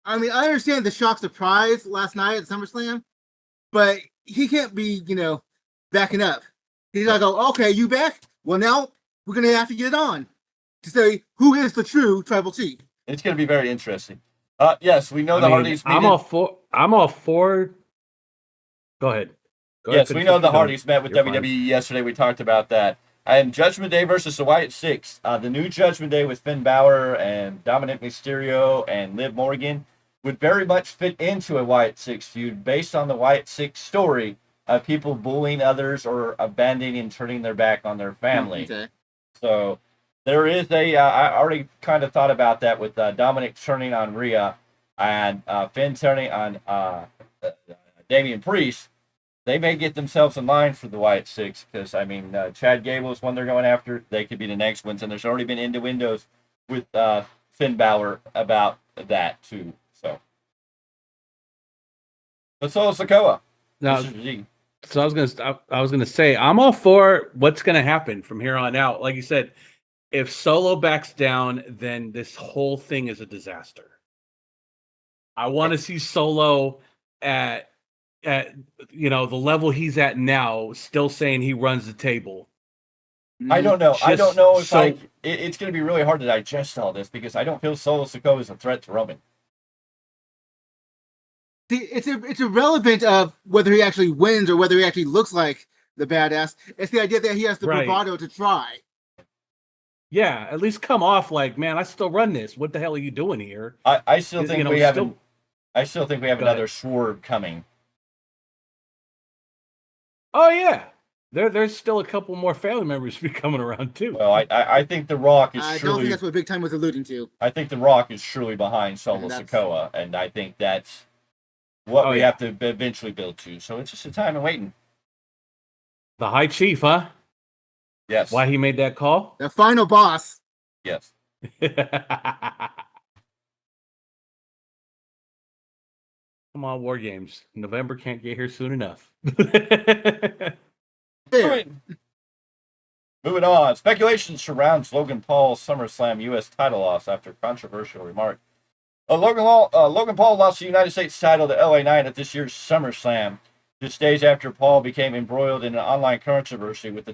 I mean, I understand the shock surprise last night at SummerSlam, but he can't be, backing up. He's going to go, okay, you back? Well, now we're going to have to get on to say who is the true Tribal Chief. It's going to be very interesting. Yes, we know the Hardys. I'm all for. Go ahead. Yes, we know the Hardys met with WWE yesterday. We talked about that. And Judgment Day versus the Wyatt Six. The new Judgment Day with Finn Balor and Dominic Mysterio and Liv Morgan would very much fit into a Wyatt Six feud based on the Wyatt Six story of people bullying others or abandoning and turning their back on their family. Okay. So there is I already kind of thought about that with Dominic turning on Rhea and Finn turning on Damian Priest. They may get themselves in line for the Wyatt Six because, Chad Gable is one they're going after. They could be the next ones. And there's already been innuendos with Finn Balor about that, too. But Solo Sikoa. Now, so I was gonna say, I'm all for what's gonna happen from here on out. Like you said, if Solo backs down, then this whole thing is a disaster. I want to see Solo at the level he's at now, still saying he runs the table. I don't know. I don't know if it's going to be really hard to digest all this because I don't feel Solo Sikoa is a threat to Roman. It's irrelevant of whether he actually wins or whether he actually looks like the badass. It's the idea that he has the bravado to try. Yeah, at least come off like, man, I still run this. What the hell are you doing here? I still think we have. I still think we have another Swerve coming. Oh yeah, there's still a couple more family members be coming around too. Well, I think The Rock is I surely. don't think that's what Big Tyme was alluding to. I think The Rock is surely behind Solo Sikoa, and I think that's what we have to eventually build to. So it's just a time of waiting. The High Chief, huh? Yes. Why he made that call? The final boss. Yes. Come on, War Games. November can't get here soon enough. Moving on. Speculation surrounds Logan Paul's SummerSlam U.S. title loss after controversial remark. Logan Paul lost the United States title to LA Knight at this year's SummerSlam, just days after Paul became embroiled in an online controversy while the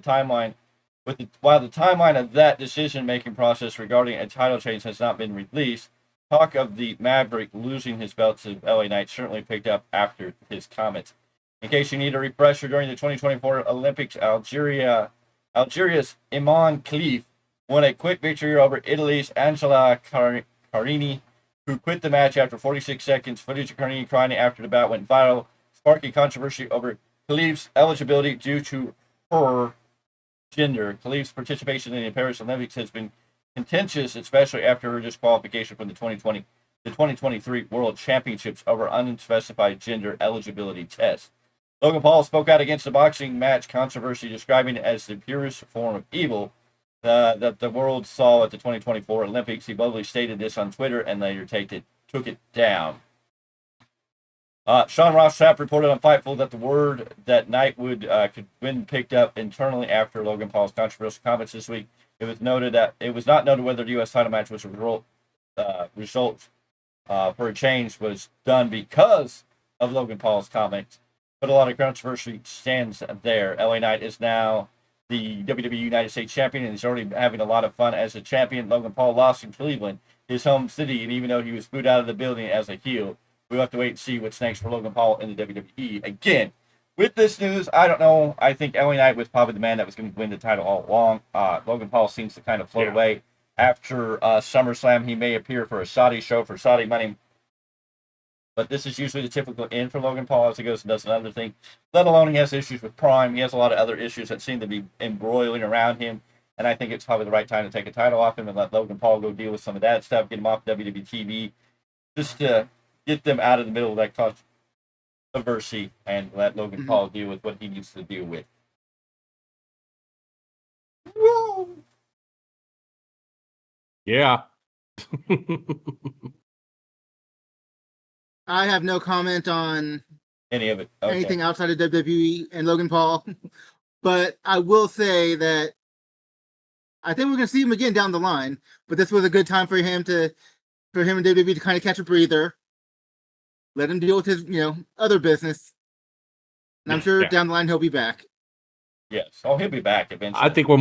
timeline of that decision-making process regarding a title change has not been released. Talk of the Maverick losing his belt to LA Knight certainly picked up after his comments. In case you need a refresher, during the 2024 Olympics, Algeria's Iman Khalif won a quick victory over Italy's Angela Carini, who quit the match after 46 seconds. Footage of Carini crying after the bout went viral, sparking controversy over Khalif's eligibility due to her gender. Khalif's participation in the Paris Olympics has been contentious, especially after her disqualification from the 2023 World Championships over unspecified gender eligibility test. Logan Paul spoke out against the boxing match controversy, describing it as the purest form of evil that the world saw at the 2024 Olympics. He boldly stated this on Twitter and later took it down. Sean Ross Sapp reported on Fightful that the word that Knight could win picked up internally after Logan Paul's controversial comments this week. It was not noted whether the U.S. title match was a result for a change was done because of Logan Paul's comments, but a lot of controversy stands there. LA Knight is now the WWE United States champion, and he's already having a lot of fun as a champion. Logan Paul lost in Cleveland, his home city, and even though he was booed out of the building as a heel, we'll have to wait and see what's next for Logan Paul in the WWE. Again, with this news, I don't know. I think LA Knight was probably the man that was going to win the title all along. Logan Paul seems to kind of float away. After SummerSlam, he may appear for a Saudi show for Saudi money. But this is usually the typical end for Logan Paul as he goes and does another thing. Let alone he has issues with Prime. He has a lot of other issues that seem to be embroiling around him. And I think it's probably the right time to take a title off him and let Logan Paul go deal with some of that stuff, get him off WWE TV, just to get them out of the middle of that controversy and let Logan Paul deal with what he needs to deal with. Whoa. Yeah. I have no comment on any of it. Anything outside of WWE and Logan Paul. But I will say that I think we're going to see him again down the line. But this was a good time for him and WWE to kind of catch a breather. Let him deal with his, other business. And I'm sure down the line he'll be back. Yes. Oh, he'll be back eventually. I think we're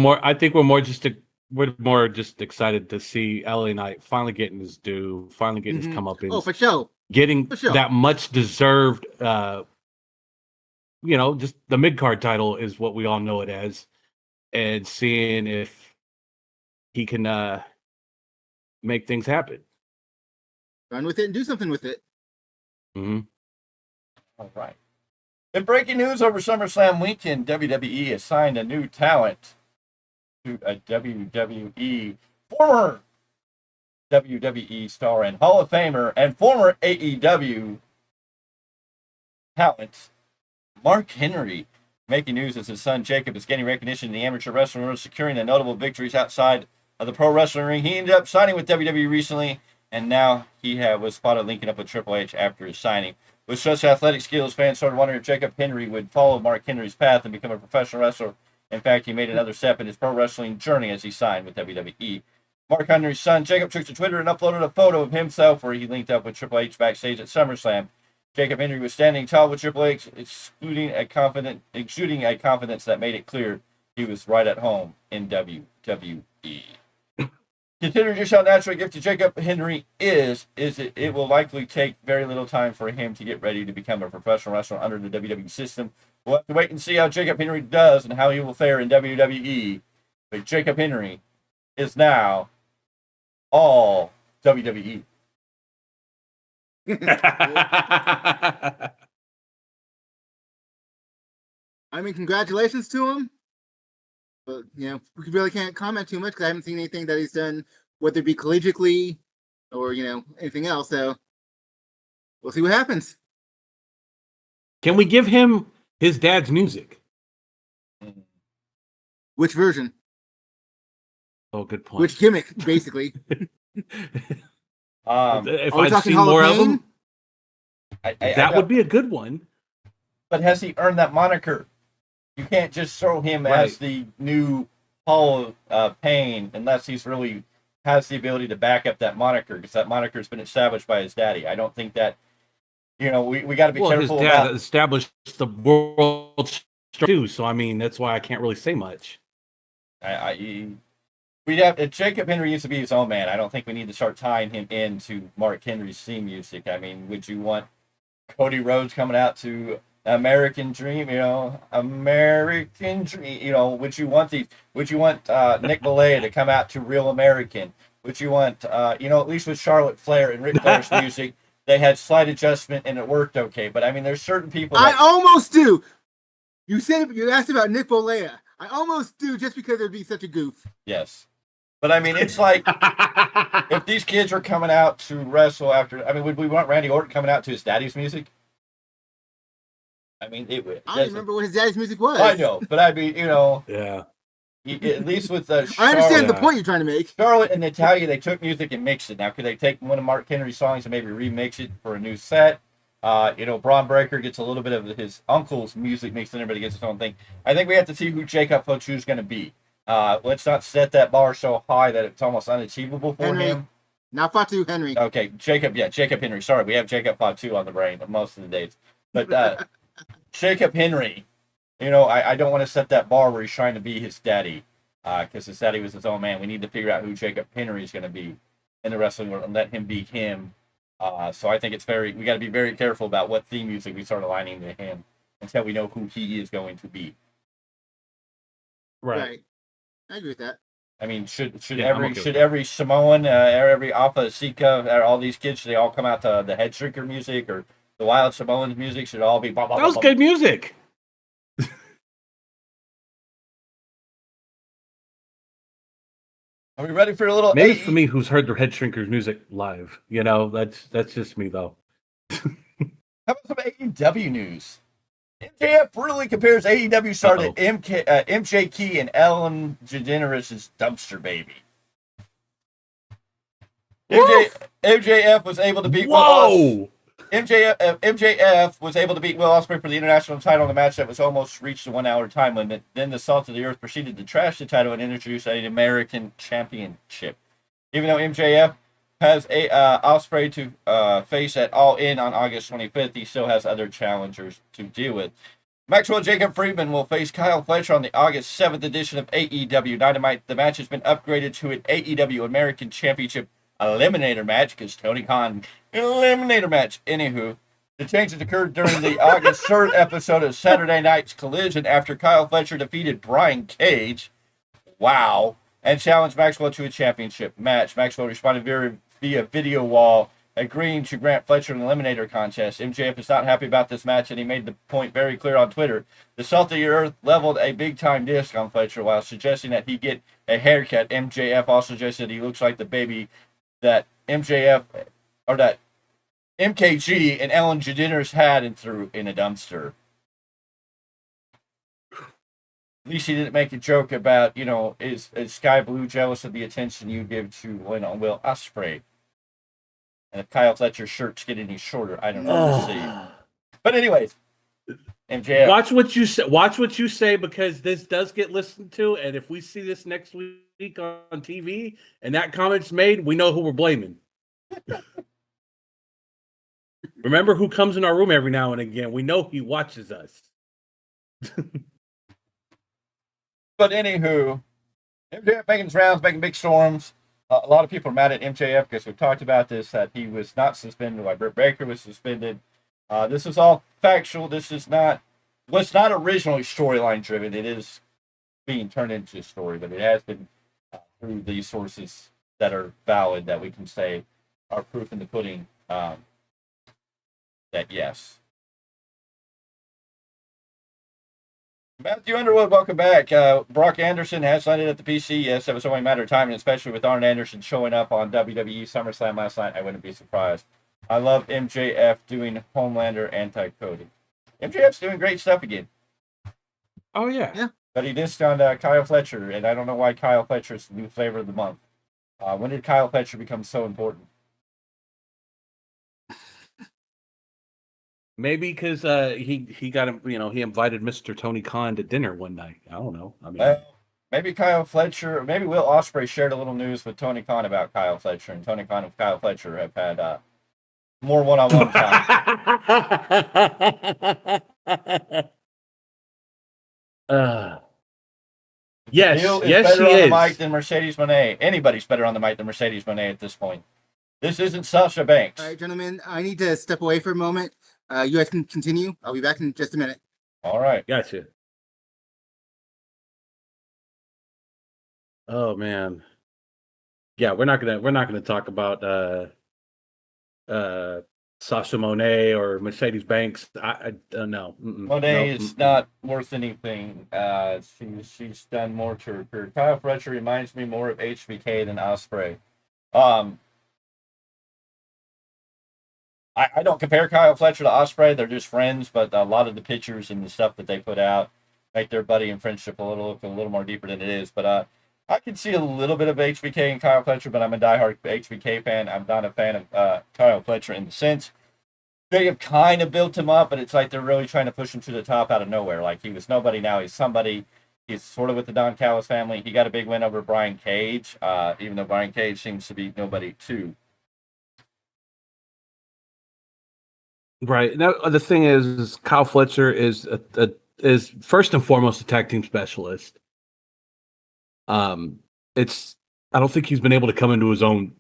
more just excited to see LA Knight finally getting his due, finally getting his comeuppance. Oh, for sure. Getting that much deserved, just the mid-card title is what we all know it as, and seeing if he can make things happen. Run with it and do something with it. Mm-hmm. All right. In breaking news over SummerSlam weekend, WWE has signed a new talent to a former WWE star and Hall of Famer and former AEW talent, Mark Henry, making news as his son Jacob is getting recognition in the amateur wrestling world, securing the notable victories outside of the pro wrestling ring. He ended up signing with WWE recently, and now he was spotted linking up with Triple H after his signing. With such athletic skills, fans started wondering if Jacob Henry would follow Mark Henry's path and become a professional wrestler. In fact, he made another step in his pro wrestling journey as he signed with WWE. Mark Henry's son, Jacob, took to Twitter and uploaded a photo of himself where he linked up with Triple H backstage at SummerSlam. Jacob Henry was standing tall with Triple H, exuding a confidence that made it clear he was right at home in WWE. Considering just how natural a gift to Jacob Henry it will likely take very little time for him to get ready to become a professional wrestler under the WWE system. We'll have to wait and see how Jacob Henry does and how he will fare in WWE. But Jacob Henry is now all WWE. I I mean, congratulations to him. But, you know, we really can't comment too much because I haven't seen anything that he's done, whether it be collegiately or, you know, anything else. So we'll see what happens. Can we give him his dad's music? Which version? Oh, good point. Which gimmick, basically? If I'd I'd seen more of them, that would be a good one. But has he earned that moniker? You can't just throw him as the new Paul Payne unless he's really has the ability to back up that moniker, because that moniker has been established by his daddy. I don't think that, you know, we got to be careful. His dad established the world too, so I mean that's why I can't really say much. Jacob Henry used to be his own man. I don't think we need to start tying him into Mark Henry's theme music. I mean, would you want Cody Rhodes coming out to American Dream? You know, American Dream. You know, would you want Nick Bollea to come out to Real American? Would you want, you know, at least with Charlotte Flair and Ric Flair's music, they had slight adjustment and it worked okay. But I mean, there's certain people. I almost do. You asked about Nick Bollea. I almost do, just because it'd be such a goof. Yes. But I mean, it's like if these kids are coming out to wrestle after. I mean, would we want Randy Orton coming out to his daddy's music? I mean, I don't remember what his daddy's music was. I know, but I mean, you know, yeah. At least with I understand the point you're trying to make. Charlotte and Natalia, they took music and mixed it. Now, could they take one of Mark Henry's songs and maybe remix it for a new set? You know, Braun Breaker gets a little bit of his uncle's music mixed in, everybody gets his own thing. I think we have to see who Jacob Fletcher is going to be. Let's not set that bar so high that it's almost unachievable for him. Not Fatu, Henry. Okay, Jacob Henry. Sorry, we have Jacob Fatu on the brain most of the days. But Jacob Henry, you know, I don't want to set that bar where he's trying to be his daddy, because his daddy was his own man. We need to figure out who Jacob Henry is going to be in the wrestling world and let him be him. So I think we got to be very careful about what theme music we start aligning to him until we know who he is going to be. Right. I agree with that. I mean, should every Samoan, every Alpha Sika, all these kids, should they all come out to the Head Shrinker music or the Wild Samoans music? Should it all be blah, blah, that was blah, good music. Are we ready for a little? Maybe for me, who's heard the Head Shrinkers music live. You know, that's just me though. How about some AEW news? MJF really compares AEW star to MJ Key and Ellen DeGeneres' Dumpster Baby. MJF was able to beat MJF was able to beat Will Ospreay for the international title in a match that was almost reached the 1 hour time limit. Then the Salt of the Earth proceeded to trash the title and introduce an American Championship. Even though MJF has Ospreay to face at All In on August 25th, he still has other challengers to deal with. Maxwell Jacob Friedman will face Kyle Fletcher on the August 7th edition of AEW Dynamite. The match has been upgraded to an AEW American Championship Eliminator match, because Tony Khan, Eliminator match. Anywho, the changes occurred during the August 3rd episode of Saturday Night's Collision after Kyle Fletcher defeated Brian Cage. Wow. And challenged Maxwell to a championship match. Maxwell responded via video wall, agreeing to grant Fletcher an eliminator contest. MJF is not happy about this match, and he made the point very clear on Twitter. The Salt of the Earth leveled a big-time disc on Fletcher while suggesting that he get a haircut. MJF also suggested he looks like the baby that MKG and Ellen DeGeneres had and threw in a dumpster. At least he didn't make a joke about, you know, is Sky Blue jealous of the attention you give to Will Ospreay? And if Kyle Fletcher's shirts get any shorter, I don't know. We'll see. But anyways, MJF. Watch what you say, because this does get listened to, and if we see this next week on TV and that comment's made, we know who we're blaming. Remember who comes in our room every now and again. We know he watches us. But anywho, MJF making his rounds, making big storms. A lot of people are mad at MJF because we've talked about this, that he was not suspended, why Britt Baker was suspended. This is all factual. This is not, was not originally storyline driven. It is being turned into a story, but it has been through these sources that are valid, that we can say are proof in the pudding, that yes. Matthew Underwood, welcome back. Brock Anderson has signed it at the PC. Yes, it was only a matter of time, and especially with Arn Anderson showing up on WWE SummerSlam last night, I wouldn't be surprised. I love MJF doing Homelander anti-Cody. MJF's doing great stuff again. Oh, yeah. But he dissed on Kyle Fletcher, and I don't know why Kyle Fletcher is the new flavor of the month. When did Kyle Fletcher become so important? Maybe because he got him, he invited Mr. Tony Khan to dinner one night. I don't know. I mean, maybe Kyle Fletcher, maybe Will Ospreay shared a little news with Tony Khan about Kyle Fletcher, and Tony Khan and Kyle Fletcher have had more one-on-one time. Yes, Neil is yes, better he on is. the mic than Mercedes Moné. Anybody's better on the mic than Mercedes Moné at this point. This isn't Sasha Banks. All right, gentlemen, I need to step away for a moment. You guys can continue. I'll be back in just a minute. All right. Gotcha. Oh man. Yeah, we're not gonna talk about Sasha Moné or Mercedes Banks. I no. Moné is not worth anything. She's done more to her career. Kyle Fletcher reminds me more of HBK than Ospreay. I don't compare Kyle Fletcher to Ospreay. They're just friends, but a lot of the pictures and the stuff that they put out make their buddy and friendship look a little more deeper than it is. But I can see a little bit of HBK in Kyle Fletcher, but I'm a diehard HBK fan. I'm not a fan of Kyle Fletcher in the sense they have kind of built him up, but it's like they're really trying to push him to the top out of nowhere. Like he was nobody, now he's somebody. He's sort of with the Don Callis family. He got a big win over Brian Cage, even though Brian Cage seems to be nobody too. Right. Now the thing is Kyle Fletcher is is first and foremost a tag team specialist. I don't think he's been able to come into his own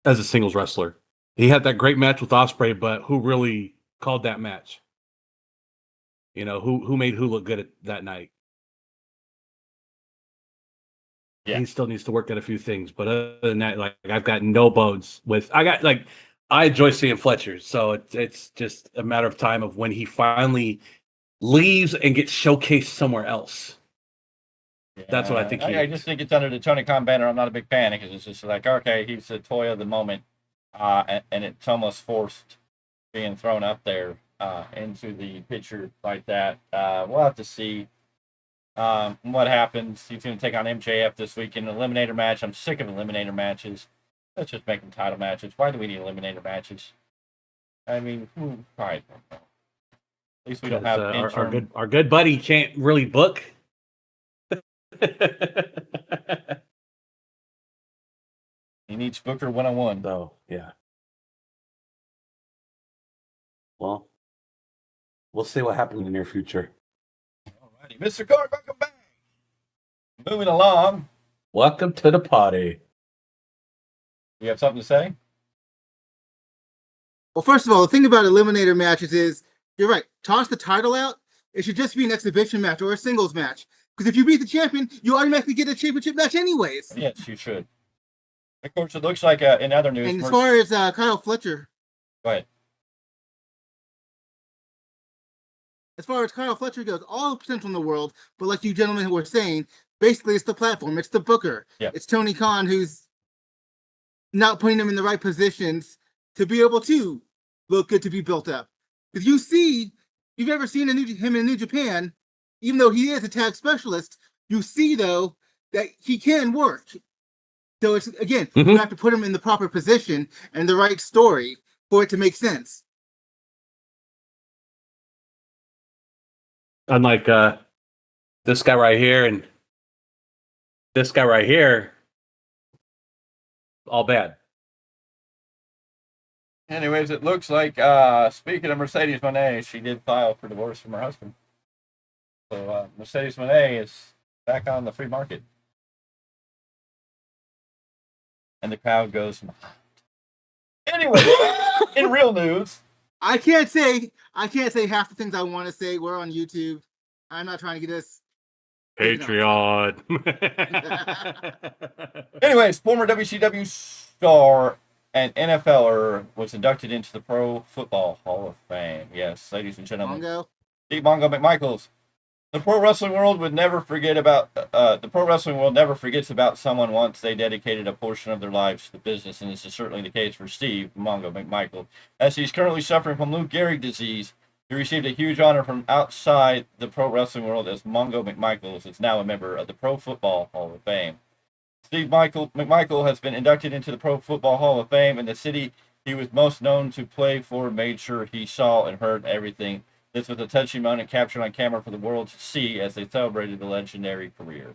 as a singles wrestler. He had that great match with Ospreay, but who really called that match? Who made who look good that night? Yeah. He still needs to work at a few things, but other than that, like I've got no bones with. I enjoy seeing Fletcher, so it's just a matter of time of when he finally leaves and gets showcased somewhere else. Yeah, that's what I think. I just think it's under the Tony Khan banner. I'm not a big fan because it's just like, okay, he's the toy of the moment, and it's almost forced being thrown up there into the picture like that. We'll have to see what happens. He's going to take on MJF this week in an eliminator match. I'm sick of eliminator matches. Let's just make them title matches. Why do we need eliminator matches? I mean, I don't know. At least we don't have our good buddy can't really book. He needs Booker 101. Oh, yeah. Well, we'll see what happens in the near future. Alrighty, Mr. Clarke, welcome back. Moving along. Welcome to the party. You have something to say? Well, first of all, the thing about eliminator matches is, you're right, toss the title out. It should just be an exhibition match or a singles match. Because if you beat the champion, you automatically get a championship match anyways. Yes, you should. Of course, it looks like in other news. And as far as Kyle Fletcher. Go ahead. As far as Kyle Fletcher goes, all potential in the world, but like you gentlemen were saying, basically it's the platform, it's the booker. Yeah. It's Tony Khan who's not putting him in the right positions to be able to look good to be built up. If you see, you've ever seen him in New Japan, even though he is a tag specialist, you see, though, that he can work. So it's, again, you have to put him in the proper position and the right story for it to make sense. Unlike this guy right here and this guy right here, all bad. Anyways, it looks like, speaking of Mercedes Moné, she did file for divorce from her husband. So Mercedes Moné is back on the free market. And the crowd goes, anyway, in real news. I can't say half the things I want to say. We're on YouTube. I'm not trying to get us Patreon. Anyways, former WCW star and NFLer was inducted into the Pro Football Hall of Fame. Yes, ladies and gentlemen. Mongo. Steve Mongo McMichaels The pro wrestling world would never forget about the pro wrestling world never forgets about someone once they dedicated a portion of their lives to the business, and this is certainly the case for Steve Mongo McMichael, as he's currently suffering from Lou Gehrig disease. He received a huge honor from outside the pro wrestling world, as Mongo McMichael is now a member of the Pro Football Hall of Fame. Steve McMichael has been inducted into the Pro Football Hall of Fame, and the city he was most known to play for made sure he saw and heard everything. This was a touching moment captured on camera for the world to see as they celebrated the legendary career.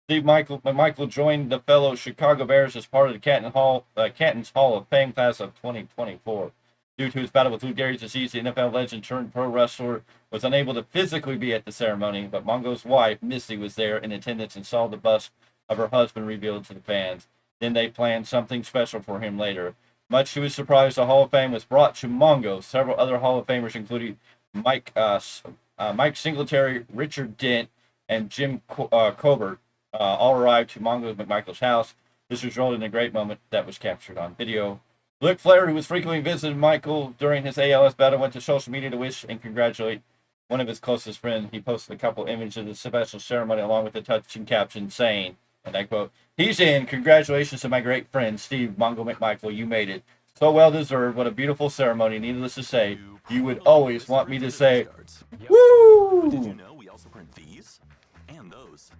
Steve McMichael joined the fellow Chicago Bears as part of the Canton's Hall of Fame class of 2024. Due to his battle with Lou Gehrig's disease, the NFL legend turned pro wrestler was unable to physically be at the ceremony, but Mongo's wife, Missy, was there in attendance and saw the bust of her husband revealed to the fans. Then they planned something special for him later. Much to his surprise, the Hall of Fame was brought to Mongo. Several other Hall of Famers, including Mike Singletary, Richard Dent, and Jim Colbert, all arrived to Mongo McMichael's house. This resulted in a great moment that was captured on video. Ric Flair, who was frequently visiting Michael during his ALS battle, went to social media to wish and congratulate one of his closest friends. He posted a couple images of the special ceremony along with a touching caption saying, and I quote, "He's in. Congratulations to my great friend, Steve Mongo McMichael. You made it. So well deserved. What a beautiful ceremony. Needless to say, you would always want me to say, woo!" Did you know we also print these? And those.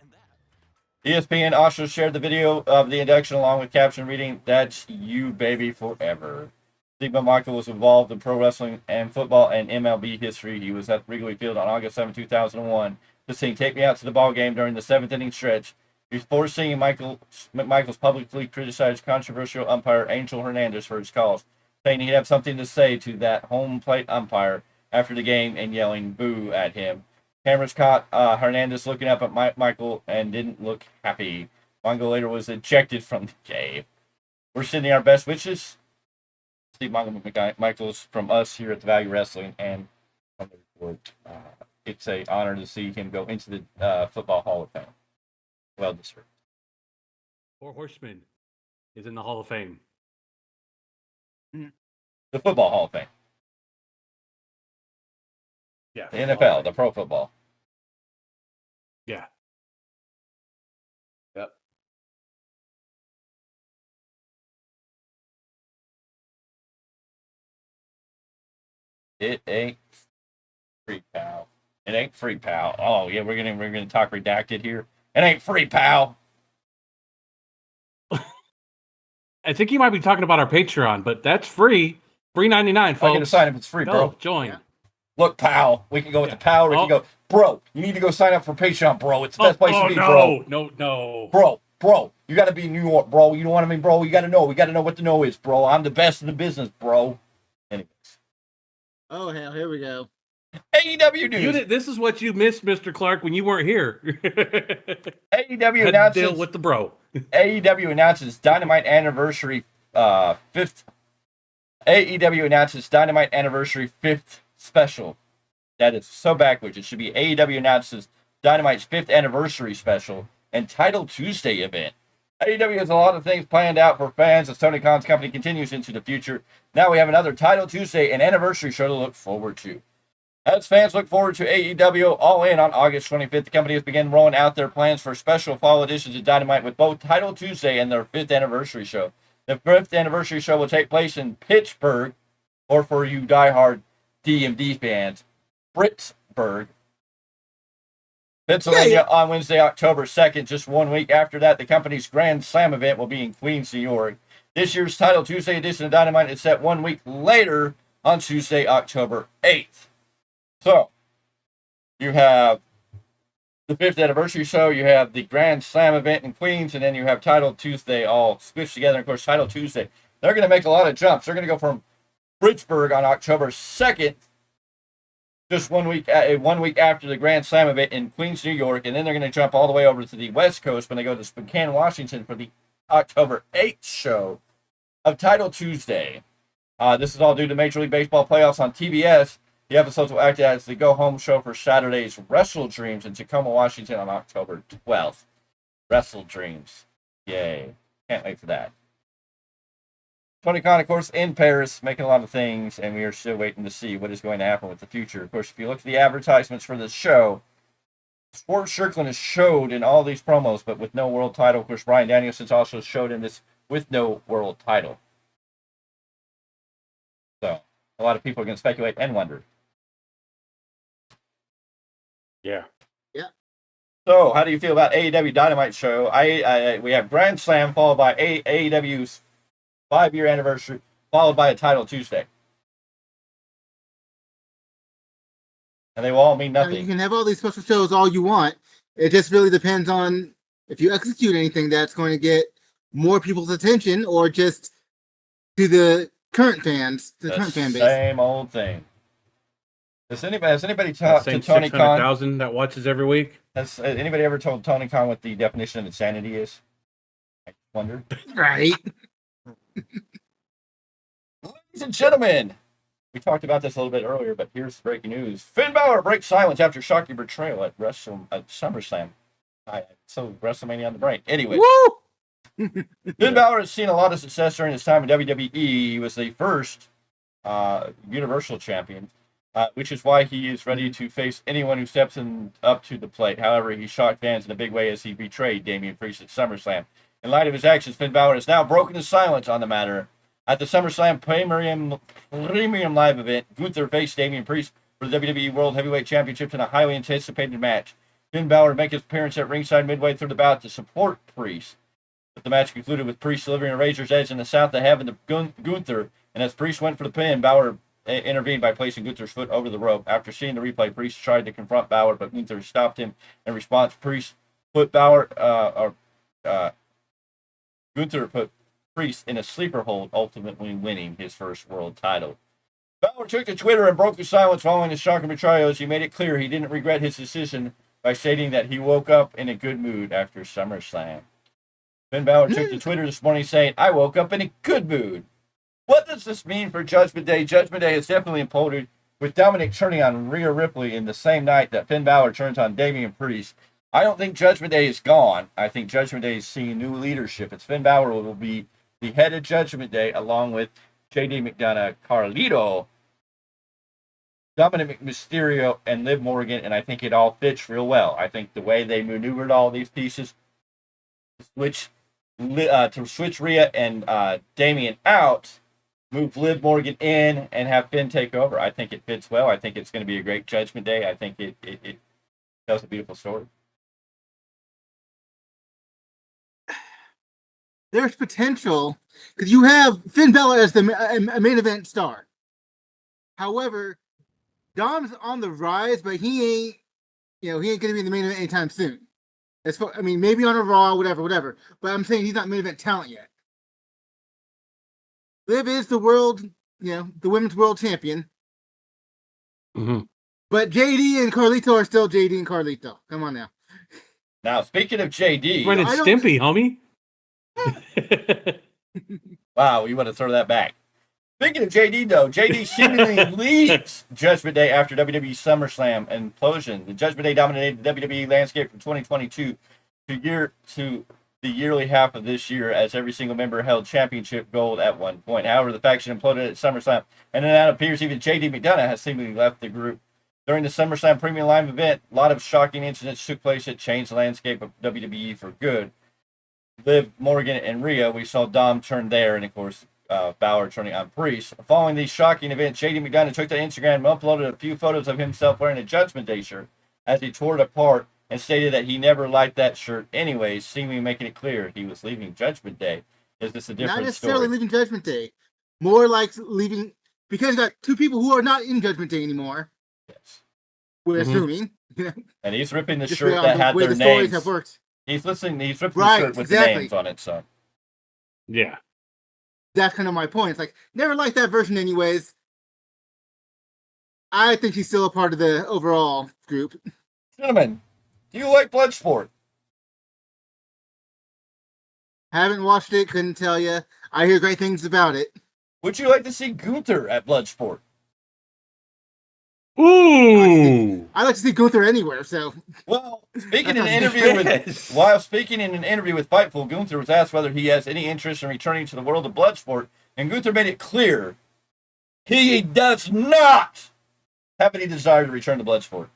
And that. ESPN also shared the video of the induction along with caption reading, "That's you, baby, forever." Steve McMichael was involved in pro wrestling and football and MLB history. He was at Wrigley Field on August 7, 2001 to sing "Take Me Out to the Ball Game" during the seventh inning stretch. Before singing, McMichael's publicly criticized controversial umpire Angel Hernandez for his calls, saying he'd have something to say to that home plate umpire after the game and yelling "boo" at him. Cameras caught Hernandez looking up at Michael and didn't look happy. Mongo later was ejected from the game. We're sending our best wishes. Steve Mongo McMichael's from us here at the Value Wrestling and from the report. It's an honor to see him go into the Football Hall of Fame. Well deserved. Four Horsemen is in the Hall of Fame. The Football Hall of Fame. Yeah. The NFL, the pro football. Yeah. Yep. It ain't free, pal. It ain't free, pal. Oh yeah, we're gonna talk redacted here. It ain't free, pal. I think you might be talking about our Patreon, but that's free. $3.99, folks. I'm gonna sign up. It's free, bro. Join. Yeah. Look, pal. We can go with the pal, or we can go, bro. You need to go sign up for Patreon, bro. It's the best place to be, bro. No. Bro. You gotta be New York, bro. You know what I mean, bro? You gotta know. We gotta know what the know is, bro. I'm the best in the business, bro. Anyways. Oh hell, here we go. AEW news. This is what you missed, Mr. Clark, when you weren't here. AEW announces deal with the bro. AEW announces Dynamite Anniversary 5th. AEW announces Dynamite Anniversary 5th special. That is so backwards. It should be AEW announces Dynamite's 5th anniversary special and Title Tuesday event. AEW has a lot of things planned out for fans as Tony Khan's company continues into the future. Now we have another Title Tuesday and anniversary show to look forward to. As fans look forward to AEW All In on August 25th, the company has begun rolling out their plans for special fall editions of Dynamite with both Title Tuesday and their 5th anniversary show. The 5th anniversary show will take place in Pittsburgh, or for you diehard DMD fans, Pittsburgh, Pennsylvania on Wednesday, October 2nd. Just 1 week after that, the company's Grand Slam event will be in Queens, New York. This year's Title Tuesday edition of Dynamite is set 1 week later on Tuesday, October 8th. So, you have the 5th anniversary show, you have the Grand Slam event in Queens, and then you have Title Tuesday all squished together. And of course, Title Tuesday, they're going to make a lot of jumps. They're going to go from Pittsburgh on October 2nd, just 1 week after the Grand Slam event in Queens, New York, and then they're going to jump all the way over to the West Coast when they go to Spokane, Washington for the October 8th show of Title Tuesday. This is all due to Major League Baseball playoffs on TBS. The episodes will act as the go-home show for Saturday's Wrestle Dreams in Tacoma, Washington on October 12th. Wrestle Dreams. Yay. Can't wait for that. Tony Khan, of course, in Paris, making a lot of things, and we are still waiting to see what is going to happen with the future. Of course, if you look at the advertisements for this show, Sports Strickland is showed in all these promos, but with no world title. Of course, Bryan Danielson's also showed in this with no world title. So, a lot of people are going to speculate and wonder. Yeah. So, how do you feel about AEW Dynamite show? We have Grand Slam followed by AEW's 5-year anniversary, followed by a title Tuesday. And they will all mean nothing. You can have all these special shows all you want. It just really depends on if you execute anything that's going to get more people's attention or just to the current fans, the current fan base. Same old thing. Has anybody talked to Tony Khan? 600,000 that watches every week. Has anybody ever told Tony Khan what the definition of insanity is? I wonder. Right. Ladies and gentlemen, we talked about this a little bit earlier, but here's the breaking news. Finn Balor breaks silence after shocking betrayal at SummerSlam. So WrestleMania on the break. Anyway. Woo! Finn Balor has seen a lot of success during his time in WWE. He was the first Universal Champion, which is why he is ready to face anyone who steps up to the plate. However, he shocked fans in a big way as he betrayed Damian Priest at SummerSlam. In light of his actions, Finn Balor has now broken his silence on the matter. At the SummerSlam Premium Live event, Gunther faced Damian Priest for the WWE World Heavyweight Championship in a highly anticipated match. Finn Balor make his appearance at ringside midway through the bout to support Priest. But the match concluded with Priest delivering a razor's edge in the South of Heaven to Gunther, and as Priest went for the pin, Balor intervened by placing Gunther's foot over the rope. After seeing the replay, Priest tried to confront Balor, but Gunther stopped him. In response, Gunther put Priest in a sleeper hold, ultimately winning his first world title. Balor took to Twitter and broke the silence following his shocking betrayal as he made it clear he didn't regret his decision by stating that he woke up in a good mood after SummerSlam. Finn Balor took to Twitter this morning saying, "I woke up in a good mood." What does this mean for Judgment Day? Judgment Day has definitely imploded, with Dominic turning on Rhea Ripley in the same night that Finn Balor turns on Damian Priest. I don't think Judgment Day is gone. I think Judgment Day is seeing new leadership. It's Finn Balor will be the head of Judgment Day, along with J.D. McDonough, Carlito, Dominic Mysterio, and Liv Morgan, and I think it all fits real well. I think the way they maneuvered all these pieces, to switch Rhea and Damian out, move Liv Morgan in, and have Finn take over. I think it fits well. I think it's going to be a great Judgment Day. I think it tells a beautiful story. There's potential because you have Finn Balor as the main event star. However, Dom's on the rise, but he ain't going to be in the main event anytime soon. Maybe on a Raw, whatever. But I'm saying he's not main event talent yet. Liv is the world, the women's world champion. Mm-hmm. But JD and Carlito are still JD and Carlito. Come on now. Now, speaking of JD, Ren and Stimpy, homie. Wow, you want to throw that back. Speaking of JD, though, JD seemingly leads Judgment Day after WWE SummerSlam implosion. The Judgment Day dominated the WWE landscape from 2022 to the yearly half of this year, as every single member held championship gold at one point. However, the faction imploded at SummerSlam, and it now appears even JD McDonough has seemingly left the group. During the SummerSlam Premium Live event, a lot of shocking incidents took place that changed the landscape of WWE for good. Liv Morgan and Rhea, we saw Dom turn there, and of course, Balor turning on Priest. Following these shocking events, JD McDonough took to Instagram and uploaded a few photos of himself wearing a Judgment Day shirt as he tore it apart and stated that he never liked that shirt anyways, seemingly making it clear he was leaving Judgment Day. Is this a different story? Not necessarily leaving Judgment Day. More like leaving, because you got two people who are not in Judgment Day anymore. Yes. We're assuming. And he's ripping the Just shirt that had way their the stories names. have worked. He's ripping the shirt with the names on it, so. Yeah. That's kind of my point. It's like, never liked that version anyways. I think she's still a part of the overall group. Gentlemen, do you like Bloodsport? Haven't watched it, couldn't tell you. I hear great things about it. Would you like to see Gunther at Bloodsport? Ooh! I like to see Gunther anywhere, so. Well, speaking in an interview with Fightful, Gunther was asked whether he has any interest in returning to the world of Bloodsport And Gunther made it clear he does not have any desire to return to Bloodsport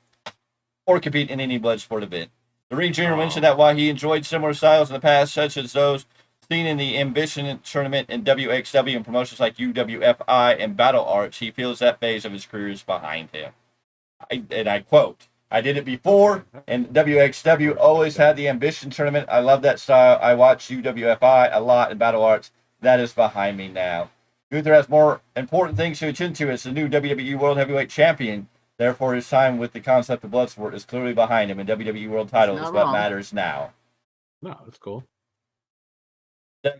or compete in any Bloodsport event. The Ring Junior mentioned that while he enjoyed similar styles in the past, such as those seen in the Ambition Tournament and WXW and promotions like UWFI and Battle Arts, he feels that phase of his career is behind him. I quote, I did it before, and WXW always had the Ambition Tournament. I love that style. I watch UWFI a lot in Battle Arts. That is behind me now. Gunther has more important things to attend to as the new WWE World Heavyweight Champion. Therefore, his time with the concept of Bloodsport is clearly behind him, and WWE World title is what matters now. No, that's cool. Did I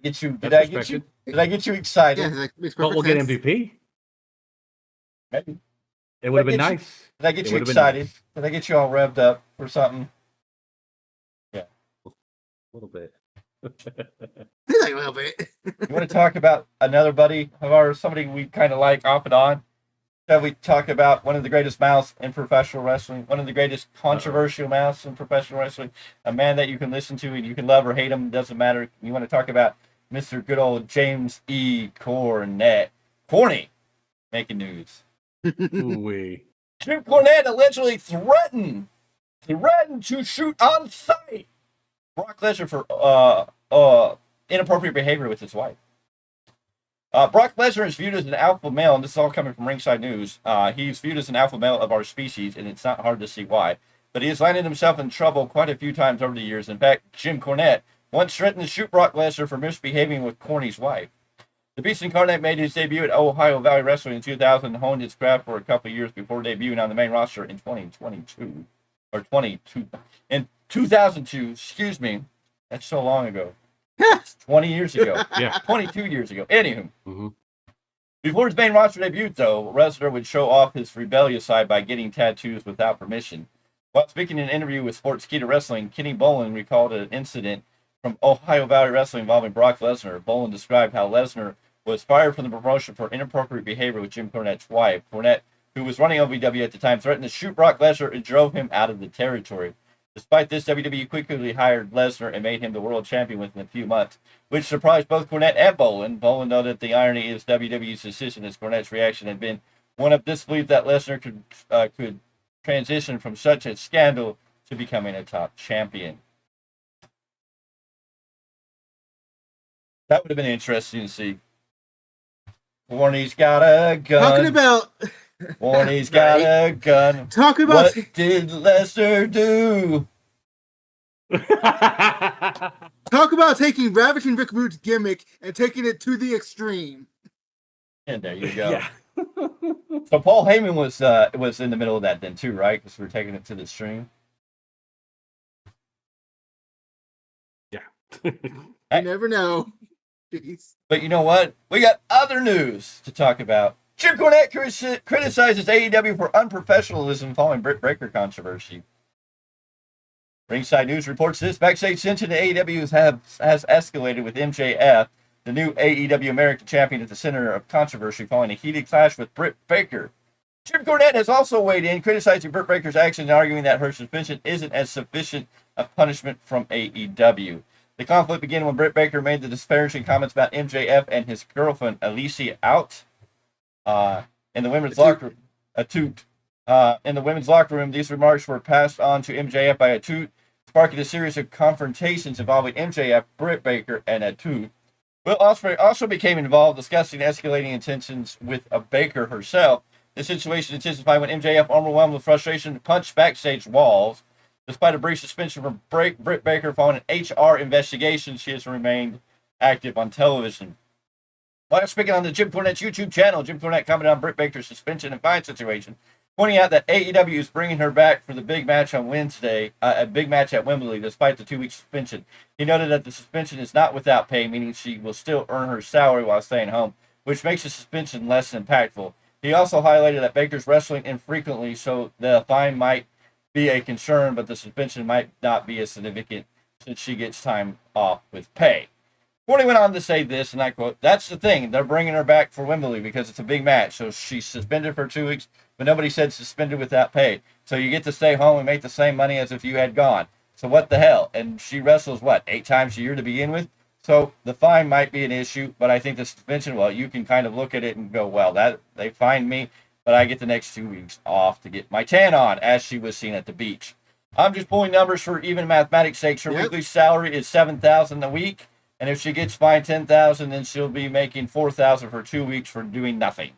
get you excited? Yeah, But we'll get MVP. Maybe. It would have been nice. Did I get you excited? Nice. Did I get you all revved up for something? Yeah. A little bit. Like a little bit. You want to talk about another buddy of ours, somebody we kind of like off and on? Shall we talk about one of the greatest mouths in professional wrestling, one of the greatest controversial mouths in professional wrestling, a man that you can listen to and you can love or hate him, doesn't matter. You want to talk about Mr. Good Old James E. Cornette. Corny, making news. Ooh-wee. Jim Cornette allegedly threatened to shoot on sight Brock Lesnar for inappropriate behavior with his wife. Brock Lesnar is viewed as an alpha male, and this is all coming from Ringside News. He's viewed as an alpha male of our species, and it's not hard to see why. But he has landed himself in trouble quite a few times over the years. In fact, Jim Cornette once threatened to shoot Brock Lesnar for misbehaving with Corny's wife. The Beast Incarnate made his debut at Ohio Valley Wrestling in 2000 and honed his craft for a couple of years before debuting on the main roster in 2002. Excuse me. That's so long ago. 20 years ago. Yeah. 22 years ago. Anywho. Mm-hmm. Before his main roster debut, though, Lesnar would show off his rebellious side by getting tattoos without permission. While speaking in an interview with Sportskeeda Wrestling, Kenny Bolin recalled an incident from Ohio Valley Wrestling involving Brock Lesnar. Bolin described how Lesnar was fired from the promotion for inappropriate behavior with Jim Cornette's wife. Cornette, who was running OVW at the time, threatened to shoot Brock Lesnar and drove him out of the territory. Despite this, WWE quickly hired Lesnar and made him the world champion within a few months, which surprised both Cornette and Bolin. Bolin noted the irony is WWE's decision, as Cornette's reaction had been one of disbelief that Lesnar could transition from such a scandal to becoming a top champion. That would have been interesting to see. Warney's got a gun. Talking about... Warney's got a gun. Talk about what did Lesnar do? Talk about taking Ravishing Rick Rude's gimmick and taking it to the extreme. And there you go. Yeah. So Paul Heyman was in the middle of that then too, right? Because we're taking it to the extreme. Yeah. You never know. Jeez. But you know what? We got other news to talk about. Jim Cornette criticizes AEW for unprofessionalism following Britt Baker controversy. Ringside News reports this. Backstage tension at AEW has escalated with MJF, the new AEW American Champion, at the center of controversy following a heated clash with Britt Baker. Jim Cornette has also weighed in, criticizing Britt Baker's actions and arguing that her suspension isn't as sufficient a punishment from AEW. The conflict began when Britt Baker made the disparaging comments about MJF and his girlfriend, Alicia Out. In the women's locker room, in the women's locker room, these remarks were passed on to MJF by Atut, sparking a series of confrontations involving MJF, Britt Baker, and Atut. Will Ospreay also became involved, discussing escalating tensions with Baker herself. The situation intensified when MJF, overwhelmed with frustration, punched backstage walls. Despite a brief suspension from Britt Baker following an HR investigation, she has remained active on television. While speaking on the Jim Cornette's YouTube channel, Jim Cornette commented on Britt Baker's suspension and fine situation, pointing out that AEW is bringing her back for the big match on Wednesday, a big match at Wembley, despite the 2-week suspension. He noted that the suspension is not without pay, meaning she will still earn her salary while staying home, which makes the suspension less impactful. He also highlighted that Baker's wrestling infrequently, so the fine might be a concern, but the suspension might not be as significant since she gets time off with pay. Cornette went on to say this, and I quote, "That's the thing. They're bringing her back for Wembley because it's a big match. So she's suspended for 2 weeks, but nobody said suspended without pay. So you get to stay home and make the same money as if you had gone. So what the hell? And she wrestles, 8 times a year to begin with? So the fine might be an issue, but I think the suspension, well, you can kind of look at it and go, well, that they fined me, but I get the next 2 weeks off to get my tan on, as she was seen at the beach. I'm just pulling numbers for even mathematics sakes. Her weekly salary is $7,000 a week, and if she gets fined $10,000, then she'll be making $4,000 for 2 weeks for doing nothing.